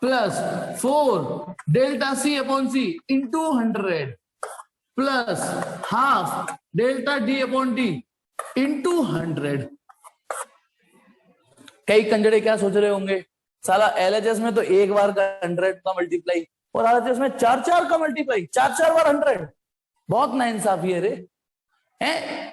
plus 4 delta C upon C into 100 plus half delta D upon D into 100। कई कंजड़े क्या सोच रहे होंगे, साला LHS में तो एक बार का 100 का मल्टीप्लाई, और आरएचएस में 4 का मल्टीप्लाई, 4 बार 100। बहुत नाइंसाफी है रे, हैं?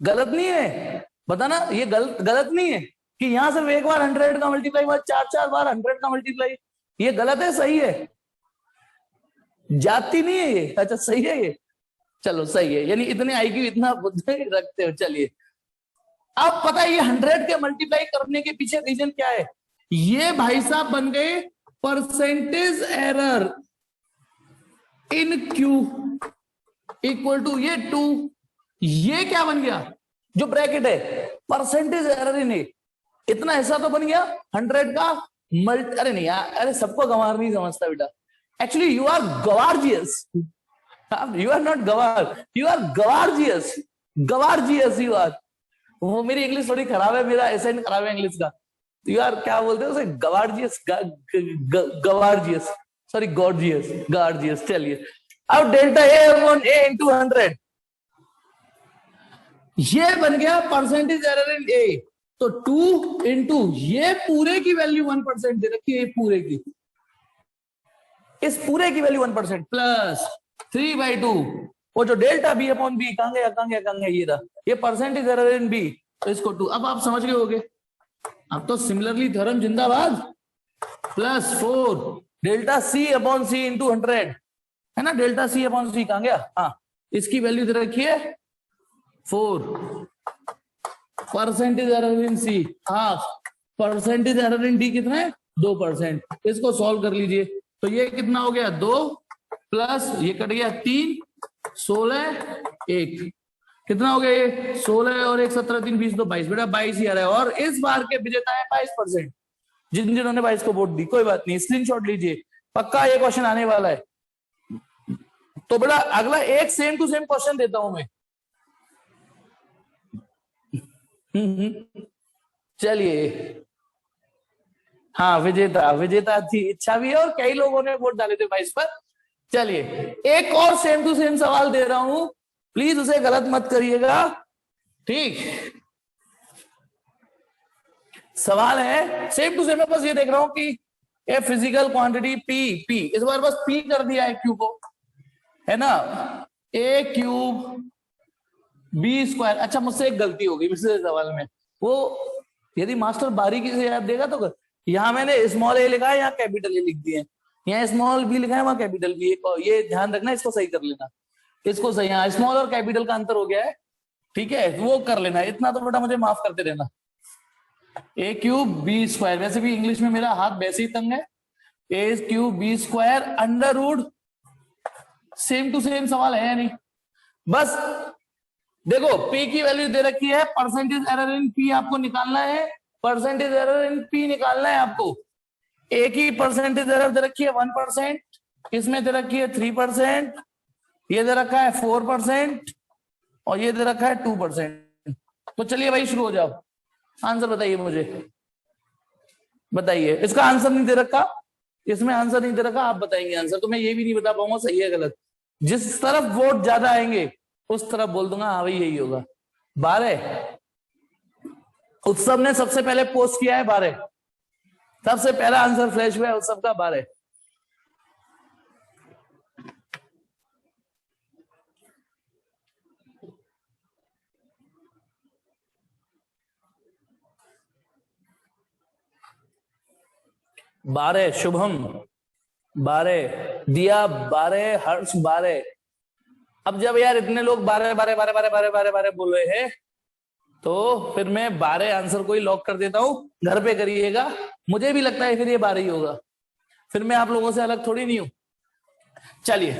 गलत नहीं है, बताना, ये गलत नहीं है कि यहां सिर्फ एक बार 100 का मल्टीप्लाई, वहां 4 बार 100 का मल्टीप्लाई, ये गलत है सही है? जाती नहीं है ये, अच्छा सही है ये, चलो सही है, यानी इतने आईक्यू, इतना बुद्धि रखते हो। चलिए अब पता है ये 100 के मल्टीप्लाई करने के पीछे रीजन क्या है, ये भाई साहब बन गए percentage error in Q equal to ये 2, ये क्या बन गया जो ब्रैकेट है, परसेंटेज एरर इन ए, इतना हिस्सा तो बन गया 100 का अरे नहीं यार, अरे सबको गंवार नहीं समझता बेटा, actually you are gorgeous, you are not गवार, you are gorgeous, gorgeous you are. वो मेरी इंग्लिश थोड़ी खराब है, मेरा एसेंट खराब है इंग्लिश का, यू आर क्या बोलते हैं उसे, गवार्जियस, गवार्जियस, सॉरी गॉर्जियस, गॉर्जियस। चलिए अब delta A upon A into 100, ये बन गया परसेंटेज एरर इन ए, तो 2 इंटू ये पूरे की वैल्यू 1% दे रखी है, पूरे की, इस पूरे की वैल्यू 1% प्लस 3/2, वो जो डेल्टा बी अपॉन बी कहां गया, कहां गया, कहां गया, ये रहा, ये परसेंटेज एरर इन बी, तो इसको 2। अब आप समझ गए होगे, अब तो सिमिलरली थ्योरम जिंदाबाद, प्लस 4 डेल्टा सी अपॉन सी इंटू 100, है ना, डेल्टा सी अपॉन सी कहां गया, हाँ, इसकी वैल्यू दे रखी है 4, percentage error in C half, percentage error in D कितना है 2%, इसको सॉल्व कर लीजिए, तो ये कितना हो गया 2 प्लस ये कट गया 3, 16, 1, कितना हो गया ये 16 और 1 17 3 20 2 22, बेटा 22 ही आ रहा है, और इस बार के विजेता है 22%, जिन्होंने 22 को वोट दी। कोई बात नहीं, स्क्रीनशॉट लीजिए, पक्का ये क्वेश्चन आने वाला है। तो बेटा अगला एक सेम टू सेम क्वेश्चन देता हूं मैं, चलिए, हाँ विजेता, विजेता थी, इच्छा भी है, और कई लोगों ने वोट डाले थे 22 पर। चलिए एक और सेम टू सेम सवाल दे रहा हूं, प्लीज उसे गलत मत करिएगा, ठीक? सवाल है सेम टू सेम, मैं बस ये देख रहा हूं कि ए फिजिकल क्वांटिटी पी, इस बार बस पी कर दिया है क्यू को, है ना, ए क्यूब बी स्क्वायर। अच्छा मुझसे एक गलती हो गई पिछले सवाल में, वो यदि मास्टर बारीकी से याद देगा तो यहां मैंने स्मॉल ए लिखा है, यहाँ कैपिटल ए लिख दिए, यहाँ स्मॉल बी लिखा है, वहां कैपिटल बी, ये ध्यान रखना, इसको सही कर लेना, इसको सही, यहाँ स्मॉल और कैपिटल का अंतर हो गया है, ठीक है, वो कर लेना, इतना तो बेटा मुझे माफ करते रहना। ए क्यूब बी स्क्वायर, वैसे भी इंग्लिश में मेरा हाथ वैसे ही तंग है, a cube B square under root, same to same सवाल है या नहीं? बस देखो P की वैल्यू दे रखी है, परसेंटेज एरर इन P आपको निकालना है, परसेंटेज एरर इन P निकालना है आपको। एक ही परसेंटेज एरर दे रखी है 1%, इसमें दे रखी है 3%, ये दे रखा है 4% और ये दे रखा है 2%। तो चलिए भाई शुरू हो जाओ, आंसर बताइए मुझे, बताइए। इसका आंसर नहीं दे रखा, इसमें आंसर नहीं दे रखा, आप बताएंगे आंसर, तो मैं ये भी नहीं बता पाऊंगा सही है गलत। जिस तरफ वोट ज्यादा आएंगे उस तरफ बोल दूंगा हाँ भाई यही होगा। 12 उत्सव ने सबसे पहले पोस्ट किया है 12, सबसे पहला आंसर फ्लैश हुआ है उत्सव का 12। बारह शुभम, 12 दिया, 12 हर्ष, 12। अब जब यार इतने लोग 12 12 12 12 12 12 12 बोल रहे हैं तो फिर मैं 12 आंसर को ही लॉक कर देता हूं, घर पे करिएगा। मुझे भी लगता है फिर ये 12 ही होगा, फिर मैं आप लोगों से अलग थोड़ी नहीं हूं। चलिए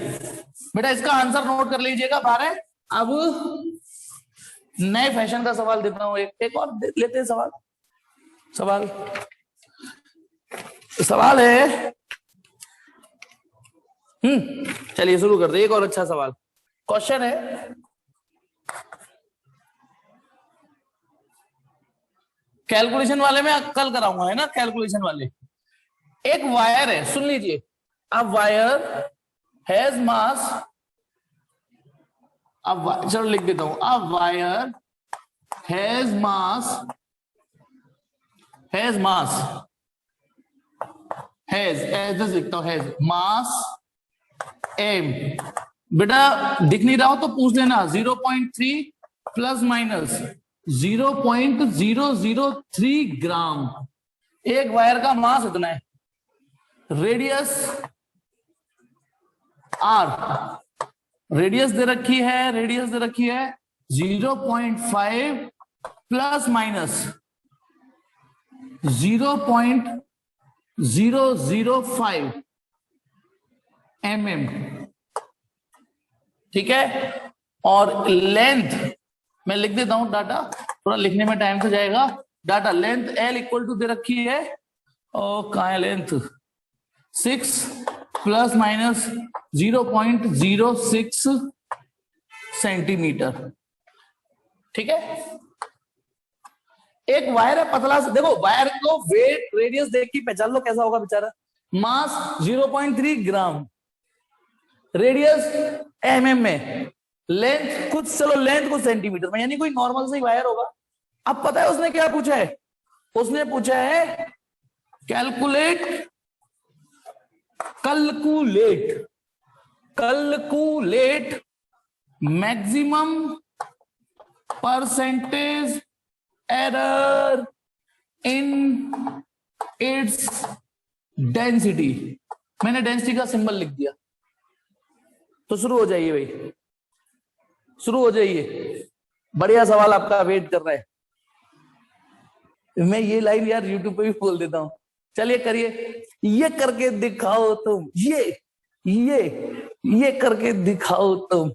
बेटा इसका आंसर नोट कर लीजिएगा 12। अब नए फैशन का सवाल देता हूं, एक और लेते हैं सवाल। सवाल है, चलिए शुरू करते हैं। एक और अच्छा सवाल क्वेश्चन है, कैलकुलेशन वाले में कल कराऊंगा, है ना, कैलकुलेशन वाले। एक वायर है, सुन लीजिए, अ वायर हैज मास, अब चलो लिख देता हूं, a wire has mass, has लिखता हूं, हैज मास एम। बेटा दिख नहीं रहा हो तो पूछ लेना, 0.3 प्लस माइनस 0.003 ग्राम। एक वायर का मास इतना है, रेडियस आर, रेडियस दे रखी है 0.5 प्लस माइनस 0.005 mm, ठीक है। और लेंथ मैं लिख देता हूं, डाटा थोड़ा लिखने में टाइम तो जाएगा। Data length L equal to दे रखी है, और कहां है लेंथ, 6 प्लस माइनस 0.06 सेंटीमीटर, ठीक है। एक वायर है पतला सा, देखो वायर को वेट रेडियस देख के पहचान लो कैसा होगा बेचारा। मास 0.3 ग्राम, रेडियस mm में, लेंथ कुछ, चलो लेंथ कुछ सेंटीमीटर में, यानी कोई नॉर्मल सा ही वायर होगा। अब पता है उसने क्या पूछा है, उसने पूछा है calculate maximum percentage error in its density. मैंने डेंसिटी का सिंबल लिख दिया। तो शुरू हो जाइए भाई, शुरू हो जाइए, बढ़िया सवाल आपका वेट कर रहा है। मैं ये लाइन यार यूट्यूब पे भी बोल देता हूं, चलिए करिए, ये करके दिखाओ तुम, ये करके दिखाओ तुम।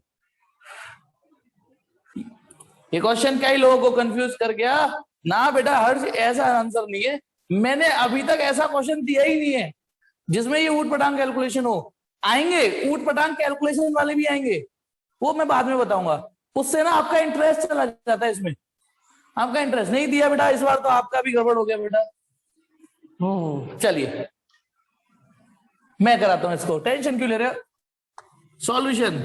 ये क्वेश्चन कई लोगों को कंफ्यूज कर गया ना बेटा, हर्ष ऐसा आंसर नहीं है, मैंने अभी तक ऐसा क्वेश्चन दिया ही नहीं है जिसमें ये ऊट पटांग कैलकुलेशन हो। आएंगे ऊट पटांग कैलकुलेशन वाले भी आएंगे, वो मैं बाद में बताऊंगा। उससे ना आपका इंटरेस्ट चला जाता है इसमें, आपका इंटरेस्ट नहीं दिया बेटा इस बार, तो आपका भी गड़बड़ हो गया बेटा। चलिए मैं कराता हूं इसको, टेंशन क्यों ले रहे हो। सॉल्यूशन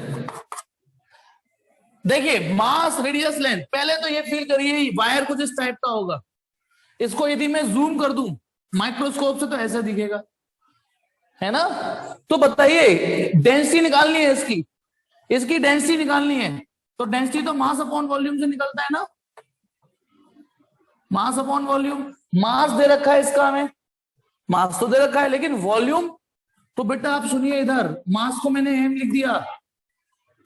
देखिए, मास रेडियस लेंथ, पहले तो ये फील करिए वायर कुछ इस टाइप का होगा। इसको यदि मैं जूम कर दूं माइक्रोस्कोप से तो ऐसा दिखेगा, है ना। तो बताइए डेंसिटी निकालनी है इसकी डेंसिटी निकालनी है, तो डेंसिटी तो मास अपॉन वॉल्यूम से निकलता है ना, मास अपॉन वॉल्यूम। मास दे रखा है इसका, हमें मास तो दे रखा है, लेकिन वॉल्यूम तो बेटा आप सुनिए, इधर मास को मैंने एम लिख दिया,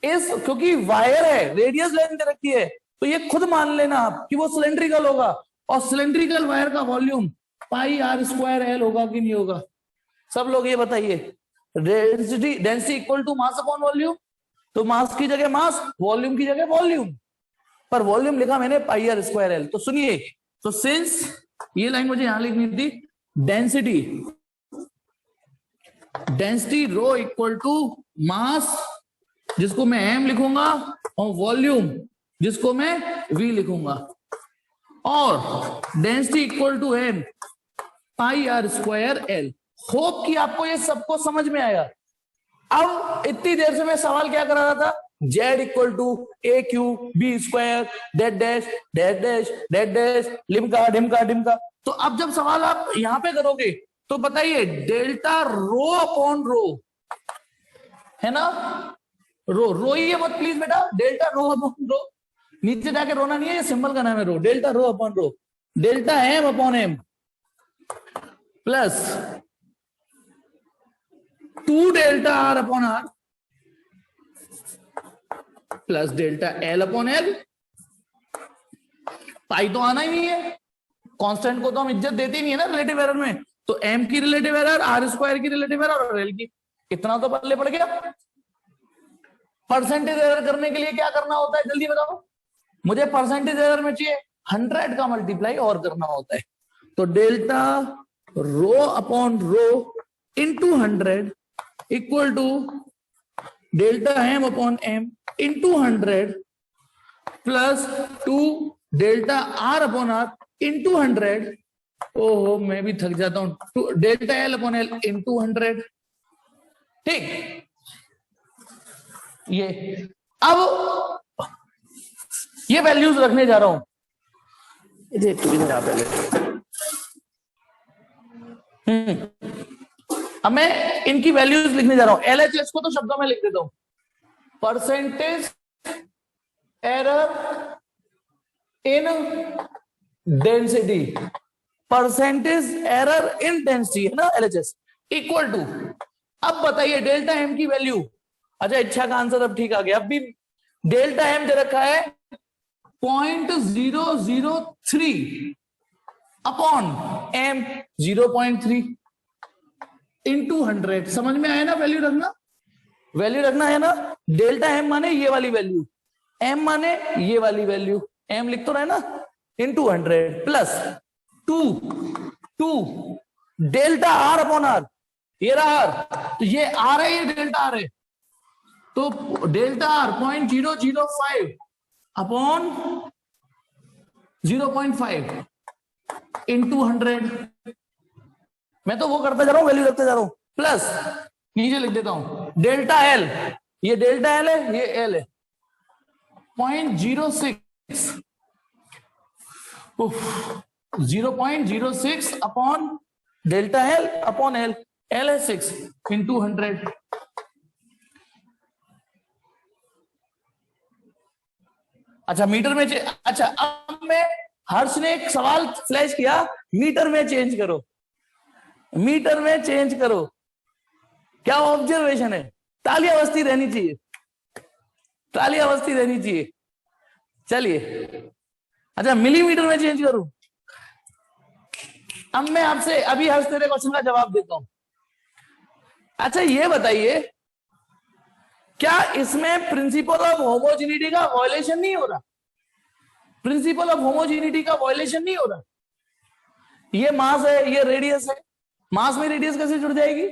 क्योंकि वायर है, रेडियस लेंथ दे रखी है, तो ये खुद मान लेना आप कि वो सिलेंड्रिकल होगा, और सिलेंड्रिकल वायर का volume pi R square L होगा कि नहीं होगा। सब लोग ये बताइए, density equal to mass upon volume, तो मास की जगह मास, वॉल्यूम की जगह वॉल्यूम। पर वॉल्यूम लिखा मैंने पाई आर स्क्वायर एल। तो सुनिए, तो सिंस ये लाइन मुझे यहां लिखनी थी, density rho equal to mass जिसको मैं एम लिखूंगा और वॉल्यूम जिसको मैं वी लिखूंगा, और density equal to M pi R square L. Hope कि आपको ये सबको समझ में आया। अब इतनी देर से मैं सवाल क्या कर रहा था, Z equal to a q b square dot dash dot dash dot dash लिमका ढिमका ढिमका। तो अब जब सवाल आप यहां पे करोगे तो बताइए डेल्टा रो अपॉन रो है ना, रो ही है मत प्लीज बेटा, डेल्टा रो अपॉन रो, नीचे जाके रोना नहीं है, ये सिंबल का नाम है rho. Delta rho upon rho, delta M upon m plus 2 delta are upon r plus delta L upon l. Pi तो आना ही नहीं है, कांस्टेंट को तो हम इज्जत देते ही नहीं है ना रिलेटिव एरर में। तो एम की रिलेटिव एरर, आर स्क्वायर की रिलेटिव एरर और एल की, इतना तो पल्ले पड़ गया। परसेंटेज एरर करने के लिए क्या करना होता है जल्दी बताओ मुझे, परसेंटेज एरर में चाहिए 100 का मल्टीप्लाई और करना होता है। तो delta rho upon rho into 100 equal to delta M upon M into 100 plus 2 delta are upon R into 100। ओहो मैं भी थक जाता हूं, delta L upon L into 100। ठीक, ये अब ये वैल्यूज रखने जा रहा हूं, अब मैं इनकी वैल्यूज लिखने जा रहा हूं। एलएचएस को तो शब्दों में लिख देता हूं, परसेंटेज एरर इन डेंसिटी, परसेंटेज एरर इन डेंसिटी है ना एलएचएस, इक्वल टू, अब बताइए डेल्टा एम की वैल्यू। अच्छा इच्छा का आंसर अब ठीक आ गया। अब भी डेल्टा एम दे रखा है 0.003 अपॉन एम 0.3 इंटू 100। समझ में आया ना, वैल्यू रखना, वैल्यू रखना है ना। डेल्टा एम माने ये वाली वैल्यू, एम माने ये वाली वैल्यू, एम लिख तो रहे ना, into 100 plus 2 delta are upon R, ये रहा आर, तो ये आर है, ये डेल्टा आर है, तो डेल्टा आर 0.005 अपॉन 0.5 इंटू 100। मैं तो वो करता जा रहा हूं, वैल्यू रखते जा रहा हूं, प्लस नीचे लिख देता हूं डेल्टा एल, ये डेल्टा एल है, ये एल है, 0.06 0.06 upon delta L upon L, L है 6 इंटू 100। अच्छा मीटर में अच्छा अब मैं, हर्ष ने एक सवाल फ्लैश किया, मीटर में चेंज करो, मीटर में चेंज करो। क्या ऑब्जर्वेशन है, तालियां बजती रहनी चाहिए, तालियां बजती रहनी चाहिए। चलिए अच्छा मिलीमीटर में चेंज करूं। अब मैं आपसे अभी हर्ष तेरे क्वेश्चन का जवाब देता हूं। अच्छा ये बताइए, क्या इसमें प्रिंसिपल ऑफ होमोजेनिटी का वायलेशन नहीं हो रहा, प्रिंसिपल ऑफ होमोजेनिटी का वायलेशन नहीं हो रहा। ये मास है, ये रेडियस है, मास में रेडियस कैसे जुड़ जाएगी,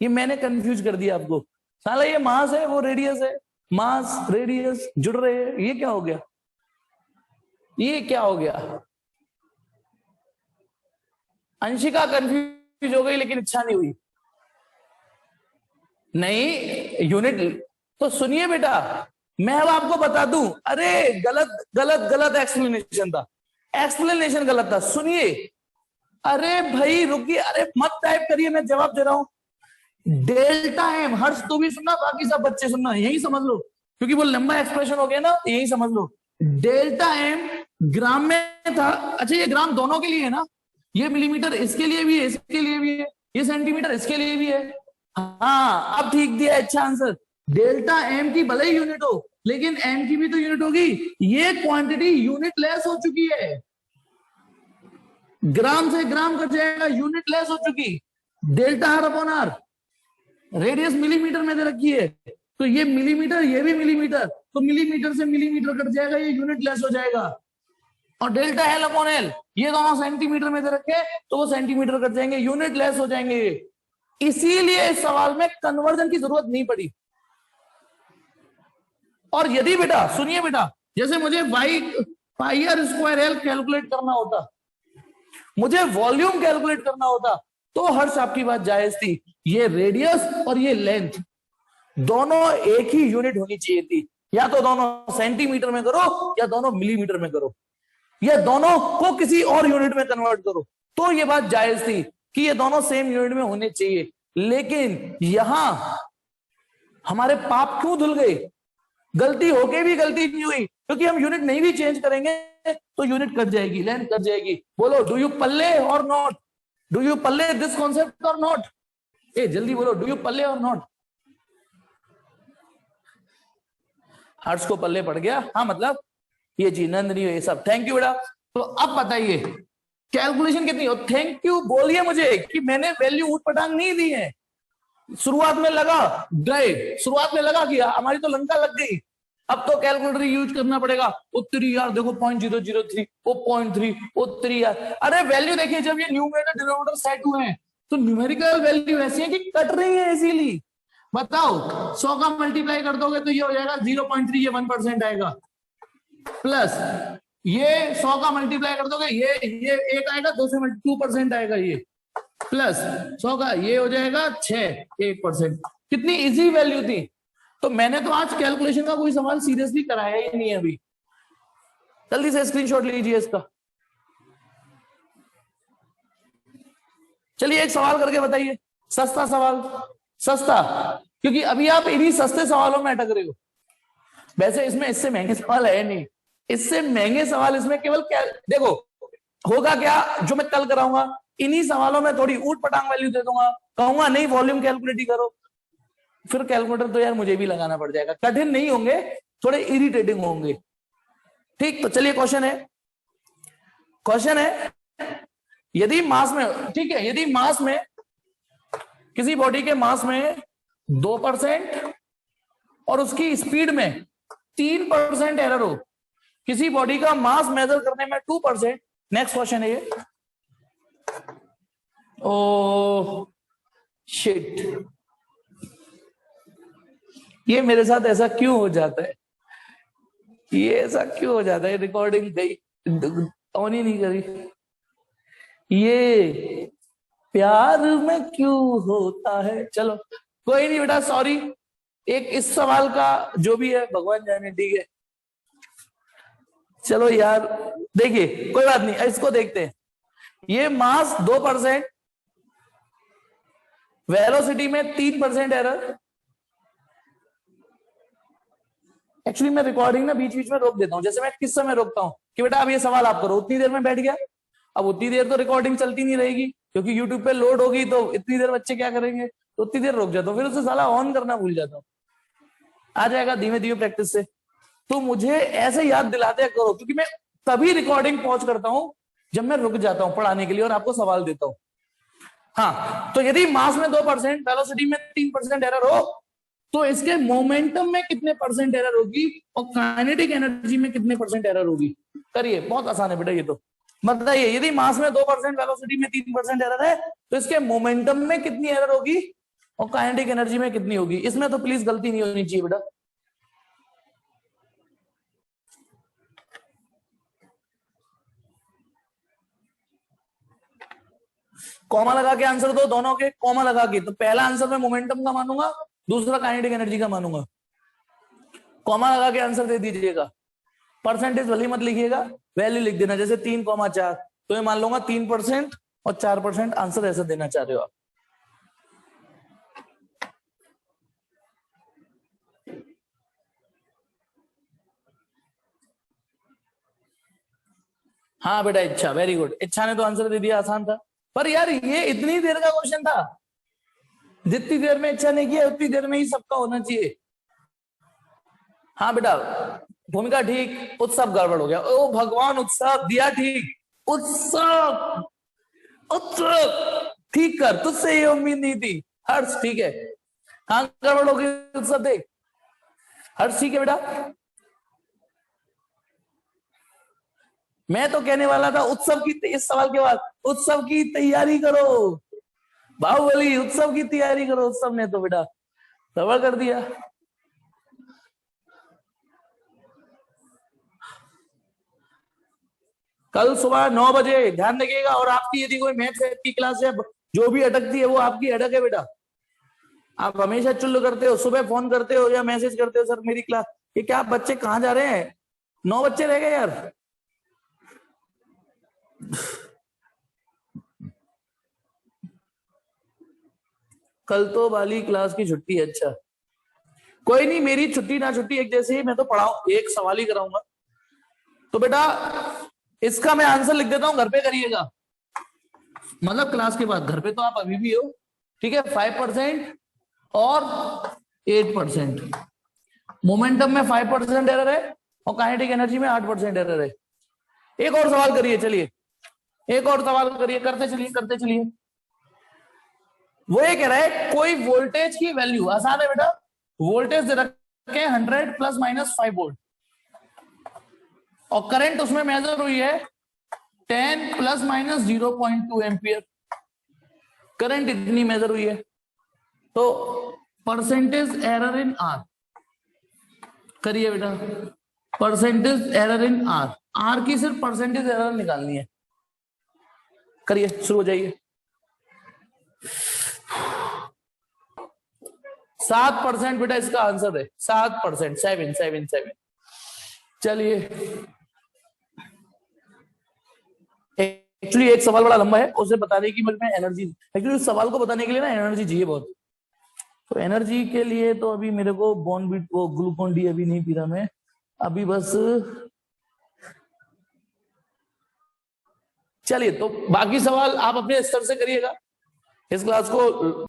ये मैंने कंफ्यूज कर दिया आपको। साला ये मास है, वो रेडियस है, मास रेडियस जुड़ रहे हैं, ये क्या हो गया, ये क्या हो गया। अंशिका कंफ्यूज हो गई लेकिन इच्छा नहीं हुई, नहीं यूनिट। तो सुनिए बेटा, मैं अब आपको बता दूं, अरे गलत गलत गलत एक्सप्लेनेशन था, एक्सप्लेनेशन गलत था। सुनिए, अरे भाई रुकिए, अरे मत टाइप करिए, मैं जवाब दे रहा हूं। डेल्टा एम, हर्ष तू भी सुनना, बाकी सब बच्चे सुनना, यही समझ लो, क्योंकि वो लंबा एक्सप्रेशन हो गया ना, यही समझ लो। डेल्टा एम ग्राम में था। अच्छा ये ग्राम दोनों के लिए है ना, ये मिलीमीटर इसके लिए भी है, इसके लिए भी है, ये सेंटीमीटर इसके लिए भी है। हाँ अब ठीक दिया, अच्छा आंसर। डेल्टा एम की भले ही यूनिट हो, लेकिन एम की भी तो यूनिट होगी, ये क्वांटिटी यूनिट लेस हो चुकी है, ग्राम से ग्राम कट जाएगा, यूनिट लेस हो चुकी। Delta are upon R, radius millimetre में दे रखी है, तो ये मिलीमीटर, ये भी मिलीमीटर, तो मिलीमीटर से मिलीमीटर कट जाएगा, ये यूनिट लेस हो जाएगा। और डेल्टा एल अपॉन एल, ये दोनों सेंटीमीटर में दे रखे तो वो सेंटीमीटर कट जाएंगे, यूनिट लेस हो जाएंगे। इसीलिए इस सवाल में कन्वर्जन की जरूरत नहीं पड़ी। और यदि बेटा सुनिए बेटा, जैसे मुझे Y pi R square L calculate करना होता, मुझे वॉल्यूम कैलकुलेट करना होता, तो हर्ष आपकी बात जायज थी। ये रेडियस और ये लेंथ दोनों एक ही यूनिट होनी चाहिए थी। या तो दोनों सेंटीमीटर में करो या दोनों मिलीमीटर में करो, या दोनों को किसी और यूनिट में कन्वर्ट करो, तो ये बात जायज थी कि ये दोनों सेम यूनिट में होने चाहिए। लेकिन यहां हमारे पाप क्यों धुल गए? गलती होके भी गलती नहीं हुई, क्योंकि हम यूनिट नहीं भी चेंज करेंगे तो यूनिट कट जाएगी, लेंथ कट जाएगी। बोलो, डू यू पल्ले और not? Do you Palle this concept और नॉट? ए जल्दी बोलो, डू यू पल्ले और नॉट? हर्ष को पल्ले पड़ गया, हाँ मतलब ये जी नंदनी ये सब, थैंक यू बेटा। तो अब बताइए कैलकुलेशन कितनी हो? थैंक यू बोलिए मुझे कि मैंने वैल्यू ऊट पटांग नहीं दी है। शुरुआत में लगा गए, शुरुआत में लगा किया, हमारी तो लंका लग गई। अब तो कैलकुलेटर यूज करना पड़ेगा। उत्तरी यार देखो 0.003, वो 0.3, उत्तरी यार। अरे वैल्यू देखिए, जब ये न्यूमेरिकल डिनोमिनेटर सेट हुए हैं तो न्यूमेरिकल वैल्यू ऐसी है कि कट रही है इजीली। बताओ 100 का मल्टीप्लाई कर दोगे तो ये हो जाएगा 0.3, ये 1% आएगा। प्लस ये 100 का मल्टीप्लाई कर दोगे, ये एक आएगा, 2 से 2% आएगा ये। प्लस 100 का ये हो जाएगा 6, 1%। कितनी इजी वैल्यू थी। तो मैंने तो आज कैलकुलेशन का कोई सवाल सीरियसली कराया ही नहीं है अभी। जल्दी से स्क्रीनशॉट लीजिए इसका। चलिए एक सवाल करके बताइए, सस्ता सवाल, सस्ता, क्योंकि अभी आप इन्हीं सस्ते सवालों में अटक रहे हो। वैसे इसमें इससे महंगे सवाल है नहीं, इससे महंगे सवाल इसमें केवल क्या देखो होगा क्या, जो मैं कल कराऊंगा इन्हीं सवालों में थोड़ी ऊट पटांग वैल्यू दे दूंगा, कहूंगा नहीं वॉल्यूम कैलकुलेट ही करो। फिर कैलकुलेटर तो यार मुझे भी लगाना पड़ जाएगा। कठिन नहीं होंगे, थोड़े इरिटेटिंग होंगे। ठीक, तो चलिए क्वेश्चन है यदि मास में, ठीक है, यदि मास में, किसी बॉडी के मास में 2% और उसकी स्पीड में 3% एरर हो, किसी बॉडी का मास मेजर करने में 2%। नेक्स्ट क्वेश्चन है ये। ओ शिट, ये मेरे साथ ऐसा क्यों हो जाता है? ये ऐसा क्यों हो जाता है? रिकॉर्डिंग गई ऑन ही नहीं करी। ये प्यार में क्यों होता है? चलो कोई नहीं बेटा, सॉरी। एक इस सवाल का जो भी है भगवान जाने, ठीक है। चलो यार देखिए, कोई बात नहीं, इसको देखते हैं। ये मास 2%, वेलोसिटी में 3% एरर। एक्चुअली मैं रिकॉर्डिंग ना बीच बीच में रोक देता हूं। जैसे मैं किस समय रोकता हूं कि बेटा अब ये सवाल आप करो, उतनी देर में बैठ गया। अब उतनी देर तो रिकॉर्डिंग चलती नहीं रहेगी, क्योंकि यूट्यूब पे लोड होगी, तो इतनी देर बच्चे क्या करेंगे, तो उतनी देर रुक जाता हूँ। फिर उसे साला ऑन करना भूल जाता हूँ। आ जाएगा धीमे धीमे प्रैक्टिस से। तो मुझे ऐसे याद दिलाते करो, क्योंकि मैं तभी रिकॉर्डिंग पॉज करता हूं जब मैं रुक जाता हूं पढ़ाने के लिए और आपको सवाल देता हूं। हाँ, तो यदि मास में 2%, वेलोसिटी में 3% एरर हो, तो इसके मोमेंटम में कितने परसेंट एरर होगी और काइनेटिक एनर्जी में कितने परसेंट एरर होगी? करिए, बहुत आसान है बेटा ये तो। बताइए, यदि मास में 2%, वेलोसिटी में 3% एरर है, तो इसके मोमेंटम में कितनी एरर होगी और काइनेटिक एनर्जी में कितनी होगी? इसमें तो प्लीज गलती नहीं होनी चाहिए बेटा। कॉमा लगा के आंसर दो, दोनों के कॉमा लगा के। तो पहला आंसर मैं मोमेंटम का मानूंगा, दूसरा काइनेटिक एनर्जी का मानूंगा। कॉमा लगा के आंसर दे दीजिएगा। परसेंटेज भले मत लिखिएगा, वैल्यू लिख देना। जैसे 3,4, तो ये मान लूंगा 3% और 4% आंसर ऐसा देना चाह रहे हो आप। हाँ बेटा, इच्छा, वेरी गुड। इच्छा ने तो आंसर दे दिया, आसान था। पर यार ये इतनी देर का क्वेश्चन था, जितनी देर में इच्छा ने किया उतनी देर में ही सबका होना चाहिए। हाँ बेटा, भूमिका ठीक, उत्सव गड़बड़ हो गया। ओ भगवान, उत्सव दिया ठीक, उत्सव उत्सव ठीक कर, तुझसे ये उम्मीद नहीं थी। हर्ष ठीक है, हाँ गड़बड़ हो गई, उत्सव देख। हर्ष ठीक है बेटा, मैं तो कहने वाला था उत्सव की, इस सवाल के बाद उत्सव की तैयारी करो, बाहुबली उत्सव की तैयारी करो। उत्सव ने तो बेटा सबर कर दिया। कल सुबह 9 बजे ध्यान रखिएगा। और आपकी यदि कोई मैथ्स की क्लास है जो भी अटकती है वो आपकी अटक है बेटा। आप हमेशा चुल्ल करते हो, सुबह फोन करते हो या मैसेज करते हो, सर मेरी क्लास, ये क्या बच्चे कहाँ जा रहे हैं? 9 बच्चे रह गए यार। कल तो वाली क्लास की छुट्टी है। अच्छा कोई नहीं, मेरी छुट्टी ना छुट्टी एक जैसे ही, मैं तो पढ़ाऊं, एक सवाल ही कराऊंगा। तो बेटा इसका मैं आंसर लिख देता हूं, घर पे करिएगा, मतलब क्लास के बाद। घर पे तो आप अभी भी हो, ठीक है। 5% और 8%। मोमेंटम में 5% एरर है और काइनेटिक एनर्जी में 8% एरर है। एक और सवाल करिए, चलिए एक और सवाल करिए, करते चलिए करते चलिए। वो ये कह रहा है कोई वोल्टेज की वैल्यू, आसान है बेटा, वोल्टेज दे रखे 100 ± 5 वोल्ट और करंट उसमें मेजर हुई है 10 ± 0.2 एम्पियर। करंट इतनी मेजर हुई है, तो परसेंटेज एरर इन आर करिए बेटा। Percentage error in R, R की सिर्फ परसेंटेज एरर निकालनी है। करिए, शुरू हो जाइए। 7% बेटा इसका आंसर है, 7%, 7 चलिए एक्चुअली एक सवाल बड़ा लंबा है, उसे बताने की में एनर्जी, एक्चुअली उस सवाल को बताने के लिए ना एनर्जी चाहिए बहुत। तो एनर्जी के लिए तो अभी मेरे को बॉर्नविटा, वो ग्लूकोन डी अभी नहीं पी रहा मैं, अभी बस। चलिए तो बाकी सवाल आप अपने स्तर से करिएगा इस क्लास को।